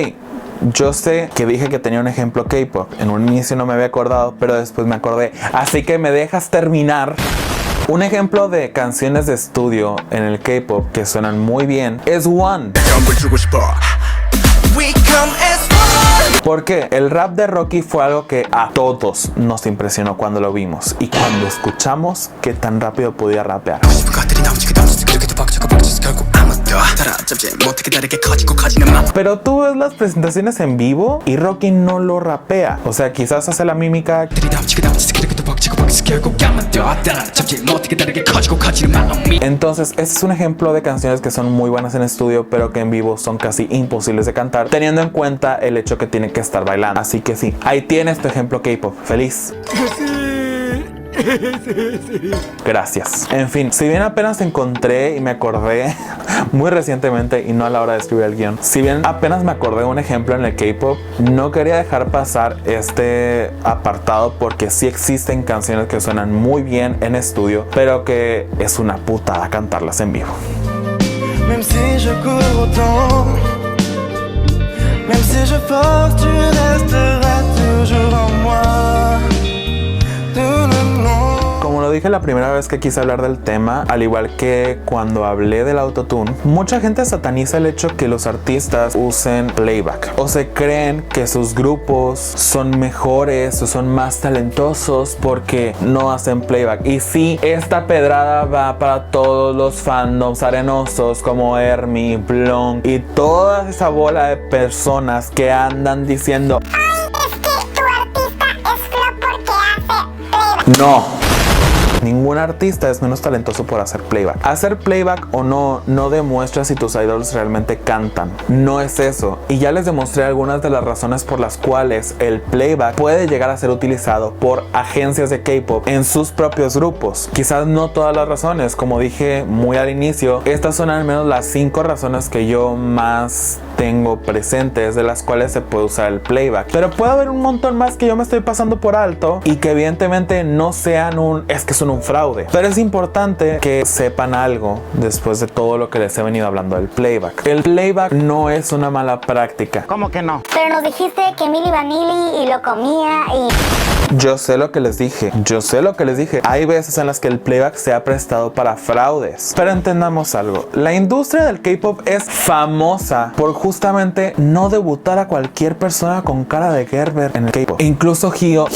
yo sé que dije que tenía un ejemplo K-pop. En un inicio no me había acordado, pero después me acordé. Así que me dejas terminar. Un ejemplo de canciones de estudio en el K-pop que suenan muy bien es One. Porque el rap de Rocky fue algo que a todos nos impresionó cuando lo vimos y cuando escuchamos qué tan rápido podía rapear. Pero tú ves las presentaciones en vivo y Rocky no lo rapea. O sea, quizás hace la mímica. Entonces, este es un ejemplo de canciones que son muy buenas en estudio, pero que en vivo son casi imposibles de cantar, teniendo en cuenta el hecho que tiene que estar bailando. Así que sí, ahí tienes tu ejemplo K-pop. Feliz. Gracias. En fin, si bien apenas encontré y me acordé muy recientemente y no a la hora de escribir el guión, si bien apenas me acordé de un ejemplo en el K-pop, no quería dejar pasar este apartado porque sí existen canciones que suenan muy bien en estudio, pero que es una putada cantarlas en vivo. Même si je cours autant, même si je force, tu resteras toujours en moi. Como lo dije la primera vez que quise hablar del tema, al igual que cuando hablé del autotune, mucha gente sataniza el hecho que los artistas usen playback o se creen que sus grupos son mejores o son más talentosos porque no hacen playback. Y sí, esta pedrada va para todos los fandoms arenosos como Hermi, Blonde y toda esa bola de personas que andan diciendo: Ay, es que tu artista es flop porque hace playback. no. Ningún artista es menos talentoso por hacer playback. Hacer playback o no demuestra si tus idols realmente cantan. No es eso. Y ya les demostré algunas de las razones por las cuales el playback puede llegar a ser utilizado por agencias de K-pop en sus propios grupos. Quizás no todas las razones, como dije muy al inicio. Estas son al menos las 5 razones que yo más tengo presentes de las cuales se puede usar el playback. Pero puede haber un montón más que yo me estoy pasando por alto y que evidentemente no sean que son un fraude. Pero es importante que sepan algo después de todo lo que les he venido hablando del playback. El playback no es una mala práctica. ¿Cómo que no? Pero nos dijiste que Milli Vanilli y lo comía y... Yo sé lo que les dije. Hay veces en las que el playback se ha prestado para fraudes. Pero entendamos algo. La industria del K-pop es famosa por justamente no debutar a cualquier persona con cara de Gerber en el K-pop. Incluso Hyo,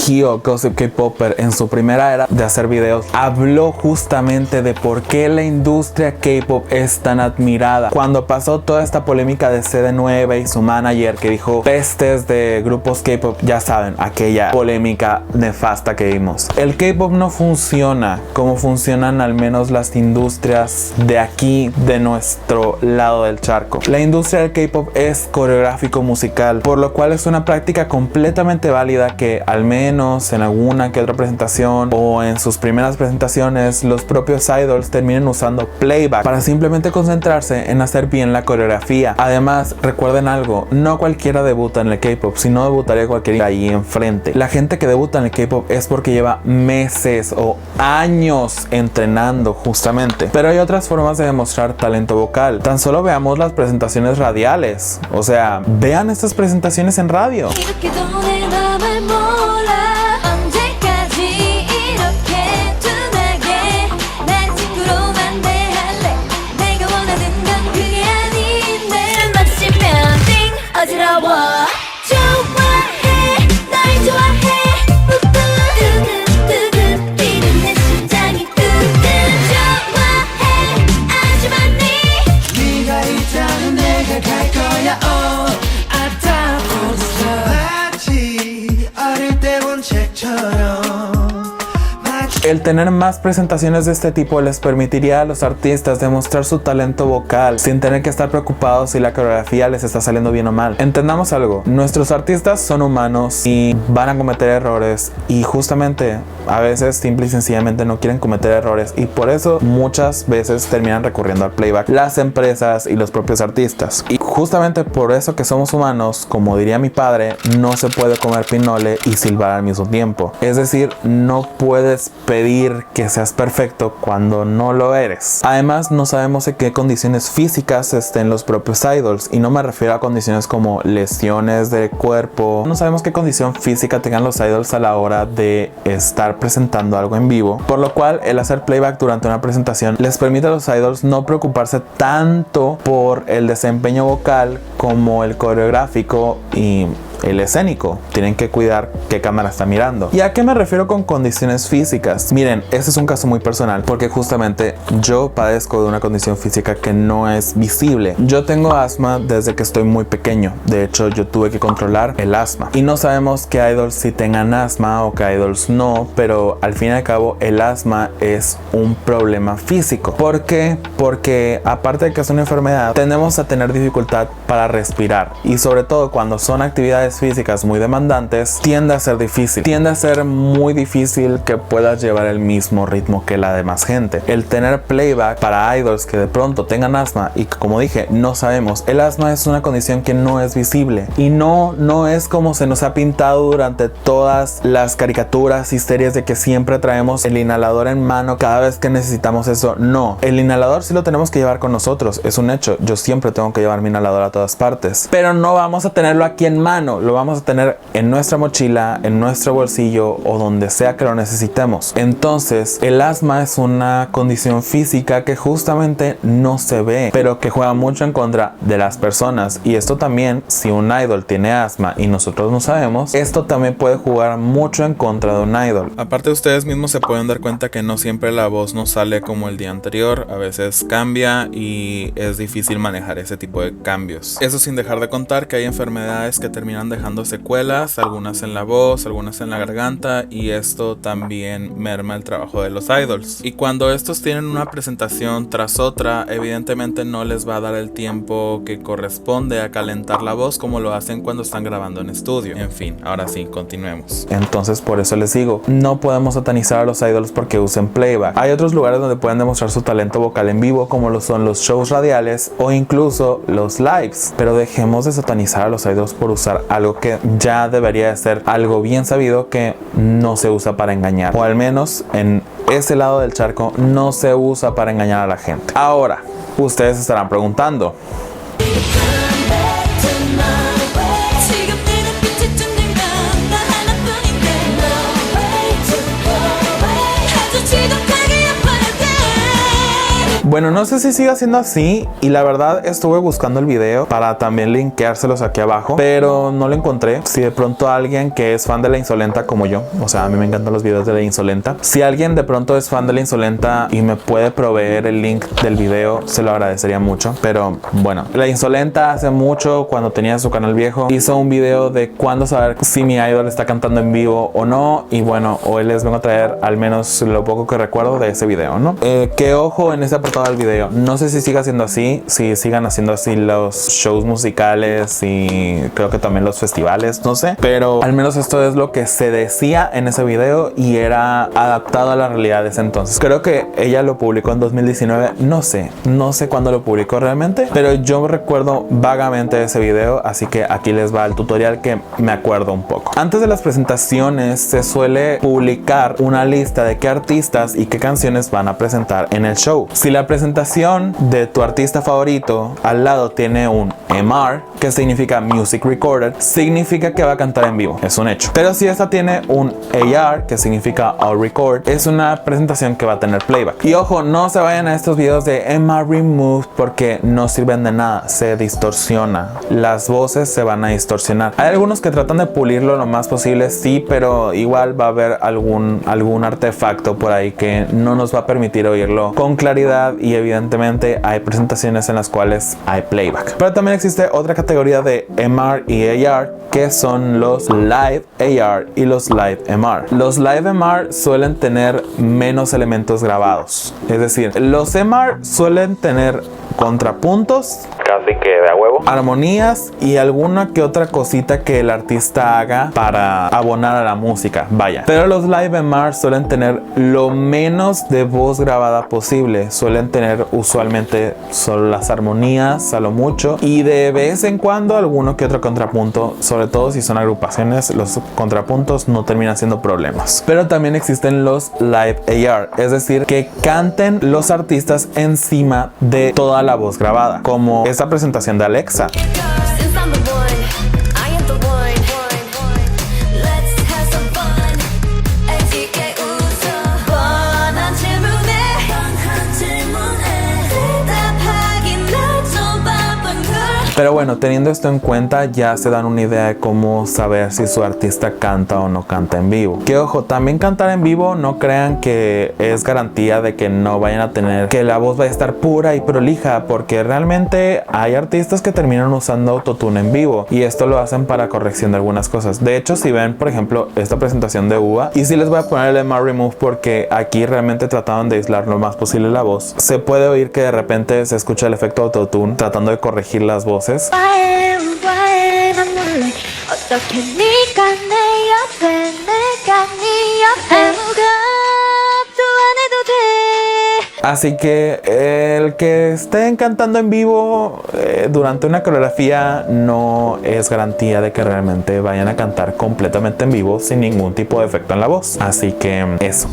Gossip K-Popper, en su primera era de hacer videos, habló justamente de por qué la industria K-pop es tan admirada. Cuando pasó toda esta polémica de CD9 y su manager que dijo pestes de grupos K-pop, ya saben, aquella polémica nefasta que vimos. El K-pop no funciona como funcionan al menos las industrias de aquí, de nuestro lado del charco. La industria del K-pop es coreográfico musical, por lo cual es una práctica completamente válida que al menos en alguna que otra presentación o en sus primeras presentaciones los propios idols terminen usando playback para simplemente concentrarse en hacer bien la coreografía. Además, recuerden algo, no cualquiera debuta en el K-pop, si no debutaría cualquiera ahí enfrente. La gente que debuta en el K-pop es porque lleva meses o años entrenando justamente. Pero hay otras formas de demostrar talento vocal. Tan solo veamos las presentaciones radiales. O sea, vean estas presentaciones en radio. El tener más presentaciones de este tipo les permitiría a los artistas demostrar su talento vocal sin tener que estar preocupados si la coreografía les está saliendo bien o mal. Entendamos algo, nuestros artistas son humanos y van a cometer errores y justamente a veces simple y sencillamente no quieren cometer errores y por eso muchas veces terminan recurriendo al playback las empresas y los propios artistas. Y justamente por eso que somos humanos, como diría mi padre, no se puede comer pinole y silbar al mismo tiempo. Es decir, no puedes pedir que seas perfecto cuando no lo eres. Además, no sabemos en qué condiciones físicas estén los propios idols y no me refiero a condiciones como lesiones del cuerpo. No sabemos qué condición física tengan los idols a la hora de estar presentando algo en vivo, por lo cual el hacer playback durante una presentación les permite a los idols no preocuparse tanto por el desempeño vocal como el coreográfico y el escénico. Tienen que cuidar qué cámara está mirando. ¿Y a qué me refiero con condiciones físicas? Miren, este es un caso muy personal porque justamente yo padezco de una condición física que no es visible. Yo tengo asma desde que estoy muy pequeño. De hecho, yo tuve que controlar el asma. Y no sabemos qué idols sí tengan asma o qué idols no, pero al fin y al cabo el asma es un problema físico. ¿Por qué? Porque aparte de que es una enfermedad, tendemos a tener dificultad para respirar. Y sobre todo cuando son actividades físicas muy demandantes, tiende a ser difícil. Tiende a ser muy difícil que puedas llevar el mismo ritmo que la demás gente. El tener playback para idols que de pronto tengan asma y que, como dije, no sabemos. El asma es una condición que no es visible y no es como se nos ha pintado durante todas las caricaturas y series de que siempre traemos el inhalador en mano cada vez que necesitamos eso. No, el inhalador sí lo tenemos que llevar con nosotros, es un hecho. Yo siempre tengo que llevar mi inhalador a todas partes, pero no vamos a tenerlo aquí en mano, lo vamos a tener en nuestra mochila, en nuestro bolsillo o donde sea que lo necesitemos. Entonces, el asma es una condición física que justamente no se ve, pero que juega mucho en contra de las personas. Y esto también, si un idol tiene asma y nosotros no sabemos, esto también puede jugar mucho en contra de un idol. Aparte, ustedes mismos se pueden dar cuenta que no siempre la voz nos sale como el día anterior, a veces cambia y es difícil manejar ese tipo de cambios. Eso sin dejar de contar que hay enfermedades que terminan dejando secuelas, algunas en la voz, algunas en la garganta, y esto también merma el trabajo de los idols. Y cuando estos tienen una presentación tras otra, evidentemente no les va a dar el tiempo que corresponde a calentar la voz como lo hacen cuando están grabando en estudio. En fin, ahora sí, continuemos. Entonces por eso les digo, no podemos satanizar a los idols porque usen playback. Hay otros lugares donde pueden demostrar su talento vocal en vivo, como lo son los shows radiales o incluso los lives, pero dejemos de satanizar a los idols por usar algo que ya debería de ser algo bien sabido que no se usa para engañar, o al menos en ese lado del charco no se usa para engañar a la gente. Ahora, ustedes estarán preguntando, bueno, no sé si sigue siendo así, y la verdad estuve buscando el video para también linkeárselos aquí abajo, pero no lo encontré. Si de pronto alguien que es fan de La Insolenta como yo, o sea, a mí me encantan los videos de La Insolenta, si alguien de pronto es fan de La Insolenta y me puede proveer el link del video, se lo agradecería mucho. Pero bueno, La Insolenta hace mucho, cuando tenía su canal viejo, hizo un video de cuándo saber si mi idol está cantando en vivo o no, y bueno, hoy les vengo a traer al menos lo poco que recuerdo de ese video, ¿no? Que ojo en ese apartado del video, no sé si siga siendo así, si sigan haciendo así los shows musicales y creo que también los festivales, no sé, pero al menos esto es lo que se decía en ese video y era adaptado a la realidad de ese entonces. Creo que ella lo publicó en 2019, no sé cuándo lo publicó realmente, pero yo recuerdo vagamente ese video, así que aquí les va el tutorial que me acuerdo un poco. Antes de las presentaciones se suele publicar una lista de qué artistas y qué canciones van a presentar en el show. Si la presentación de tu artista favorito al lado tiene un MR, que significa Music Recorded, significa que va a cantar en vivo, es un hecho. Pero si esta tiene un AR, que significa All Record, es una presentación que va a tener playback. Y ojo, no se vayan a estos videos de MR Removed porque no sirven de nada, se distorsiona, las voces se van a distorsionar. Hay algunos que tratan de pulirlo lo más posible, sí, pero igual va a haber algún artefacto por ahí que no nos va a permitir oírlo con claridad, y evidentemente hay presentaciones en las cuales hay playback. Pero también existe otra categoría de MR y AR, que son los Live AR y los Live MR. Los Live MR suelen tener menos elementos grabados, es decir, los MR suelen tener contrapuntos, casi que de a huevo, armonías y alguna que otra cosita que el artista haga para abonar a la música, vaya. Pero los Live MR suelen tener lo menos de voz grabada posible, suelen tener usualmente solo las armonías a lo mucho, y de vez en cuando alguno que otro contrapunto, sobre todo si son agrupaciones, los contrapuntos no terminan siendo problemas. Pero también existen los Live AR, es decir, que canten los artistas encima de toda la voz grabada, como esta presentación de Alexa. Pero bueno, teniendo esto en cuenta ya se dan una idea de cómo saber si su artista canta o no canta en vivo. Que ojo, también cantar en vivo no crean que es garantía de que no vayan a tener, que la voz vaya a estar pura y prolija, porque realmente hay artistas que terminan usando autotune en vivo y esto lo hacen para corrección de algunas cosas. De hecho, si ven por ejemplo esta presentación de UA, y si les voy a poner el MR Remove porque aquí realmente trataban de aislar lo más posible la voz, se puede oír que de repente se escucha el efecto autotune tratando de corregir las voces. Así que el que estén cantando en vivo durante una coreografía no es garantía de que realmente vayan a cantar completamente en vivo sin ningún tipo de efecto en la voz. Así que eso.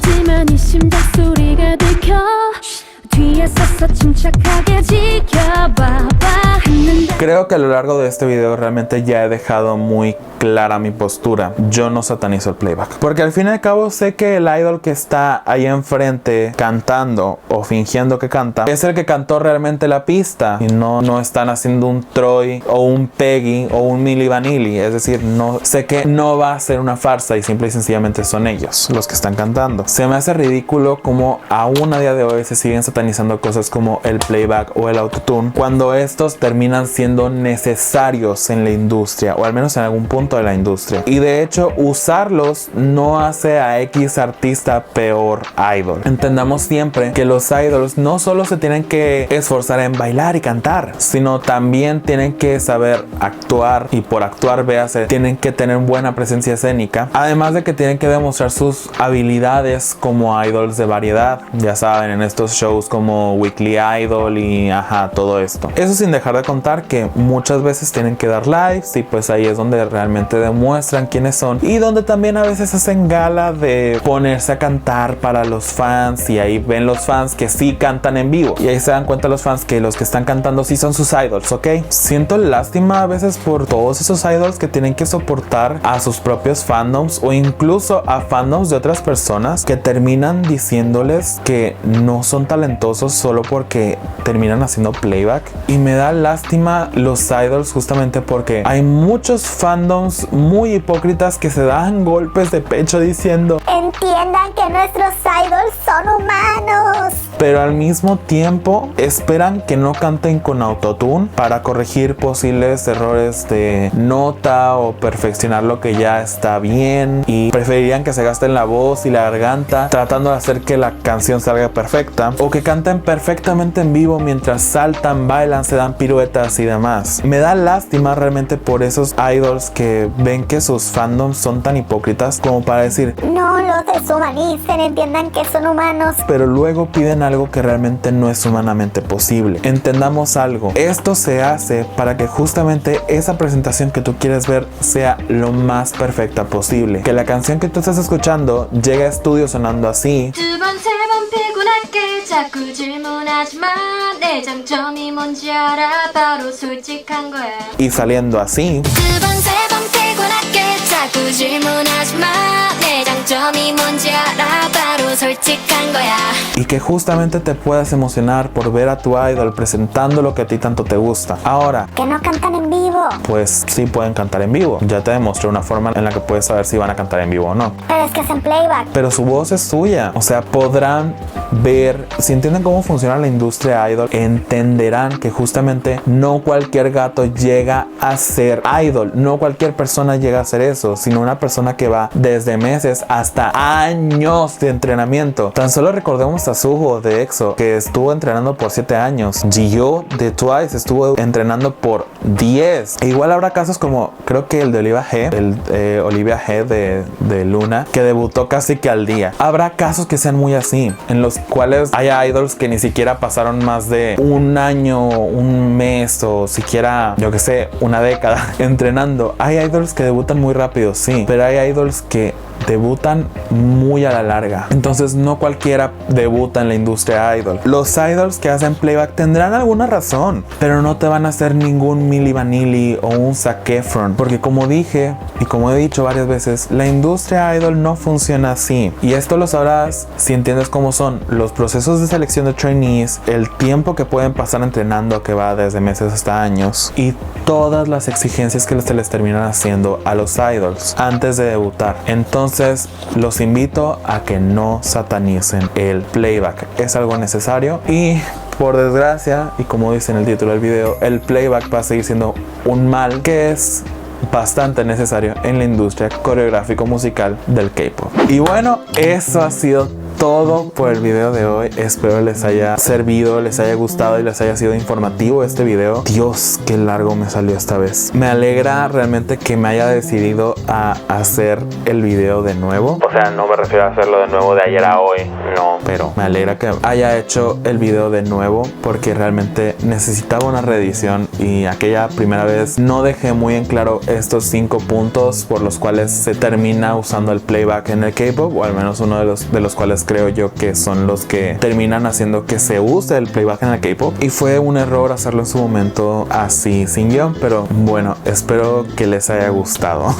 Creo que a lo largo de este video realmente ya he dejado muy clara mi postura. Yo no satanizo el playback, porque al fin y al cabo sé que el idol que está ahí enfrente cantando o fingiendo que canta es el que cantó realmente la pista, y no están haciendo un Troy o un Peggy o un Milli Vanilli. Es decir, no sé que no va a ser una farsa y simple y sencillamente son ellos los que están cantando. Se me hace ridículo como aún a día de hoy se siguen satanizando satanizando cosas como el playback o el autotune, cuando estos terminan siendo necesarios en la industria, o al menos en algún punto de la industria. Y de hecho, usarlos no hace a X artista peor idol. Entendamos siempre que los idols no solo se tienen que esforzar en bailar y cantar, sino también tienen que saber actuar, y por actuar, véase, tienen que tener buena presencia escénica, además de que tienen que demostrar sus habilidades como idols de variedad, ya saben, en estos shows como Weekly Idol y todo esto. Eso sin dejar de contar que muchas veces tienen que dar lives, y pues ahí es donde realmente demuestran quiénes son, y donde también a veces hacen gala de ponerse a cantar para los fans, y ahí ven los fans que sí cantan en vivo, y ahí se dan cuenta los fans que los que están cantando sí son sus idols, ¿ok? Siento lástima a veces por todos esos idols que tienen que soportar a sus propios fandoms, o incluso a fandoms de otras personas que terminan diciéndoles que no son talentosos solo porque terminan haciendo playback. Y me da lástima los idols justamente porque hay muchos fandoms muy hipócritas que se dan golpes de pecho diciendo: entiendan que nuestros idols son humanos, pero al mismo tiempo esperan que no canten con autotune para corregir posibles errores de nota o perfeccionar lo que ya está bien, y preferirían que se gasten la voz y la garganta tratando de hacer que la canción salga perfecta, o que canten perfectamente en vivo mientras saltan, bailan, se dan piruetas y demás. Me da lástima realmente por esos idols que ven que sus fandoms son tan hipócritas como para decir: no los deshumanicen, entiendan que son humanos, pero luego piden algo que realmente no es humanamente posible. Entendamos algo, esto se hace para que justamente esa presentación que tú quieres ver sea lo más perfecta posible, que la canción que tú estás escuchando llegue a estudio sonando así, y saliendo así, y que justamente te puedas emocionar por ver a tu idol presentando lo que a ti tanto te gusta. Ahora, que no cantan en vivo, pues sí pueden cantar en vivo. Ya te demostré una forma en la que puedes saber si van a cantar en vivo o no. pero es que hacen playback. Pero su voz es suya. O sea, podrán ver, si entienden cómo funciona la industria idol, entenderán que justamente no cualquier gato llega a ser idol. No cualquier persona llega a hacer eso, sino una persona que va desde meses hasta años de entrenamiento. Tan solo recordemos a Suho de EXO, que estuvo entrenando por 7 años. Jihyo de Twice estuvo entrenando por 10. E igual habrá casos como, creo que el de Olivia G de Luna, que debutó casi que al día. Habrá casos que sean muy así, en los cuales haya idols que ni siquiera pasaron más de un año, un mes, o siquiera, yo que sé, una década entrenando. Hay idols que debutan muy rápido, sí, pero hay idols que debutan muy a la larga. Entonces no cualquiera debuta en la industria idol. Los idols que hacen playback tendrán alguna razón, pero no te van a hacer ningún Milli Vanilli o un Zac Efron, porque como dije y como he dicho varias veces, la industria idol no funciona así. Y esto lo sabrás si entiendes cómo son los procesos de selección de trainees, el tiempo que pueden pasar entrenando, que va desde meses hasta años, y todas las exigencias que se les terminan haciendo a los idols antes de debutar. Entonces los invito a que no satanicen el playback. Es algo necesario y, por desgracia, y como dice en el título del video, el playback va a seguir siendo un mal que es bastante necesario en la industria coreográfico musical del K-pop. Y bueno, eso ha sido todo por el video de hoy. Espero les haya servido, les haya gustado y les haya sido informativo este video. Dios, qué largo me salió esta vez. Me alegra realmente que me haya decidido a hacer el video de nuevo. O sea, no me refiero a hacerlo de nuevo de ayer a hoy, no, pero me alegra que haya hecho el video de nuevo porque realmente necesitaba una reedición, y aquella primera vez no dejé muy en claro estos 5 puntos por los cuales se termina usando el playback en el K-pop, o al menos uno de los cuales creo yo que son los que terminan haciendo que se use el playback en el K-pop, y fue un error hacerlo en su momento así sin guión, pero bueno, espero que les haya gustado.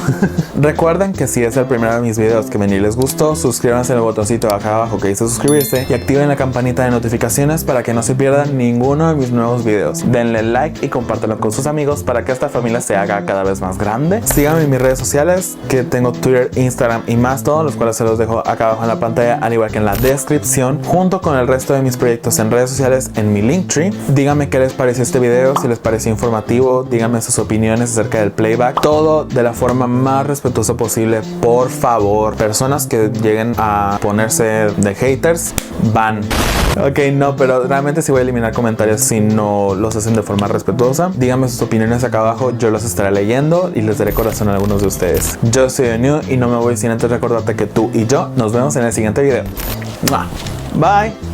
Recuerden que si es el primero de mis videos que ven y les gustó, suscríbanse en el botoncito de acá abajo que dice suscribirse y activen la campanita de notificaciones para que no se pierdan ninguno de mis nuevos videos. Denle like y compártanlo con sus amigos para que esta familia se haga cada vez más grande. Síganme en mis redes sociales, que tengo Twitter, Instagram y Mastodon, los cuales se los dejo acá abajo en la pantalla, al igual que en la descripción, junto con el resto de mis proyectos en redes sociales en mi Linktree. Díganme qué les pareció este video, si les pareció informativo, díganme sus opiniones acerca del playback, todo de la forma más respetuosa posible, por favor. Personas que lleguen a ponerse de haters, van. Ok, no, pero realmente sí voy a eliminar comentarios si no los hacen de forma respetuosa. Díganme sus opiniones acá abajo, yo los estaré leyendo y les daré corazón a algunos de ustedes. Yo soy New y no me voy sin antes recordarte que tú y yo nos vemos en el siguiente video. Bye.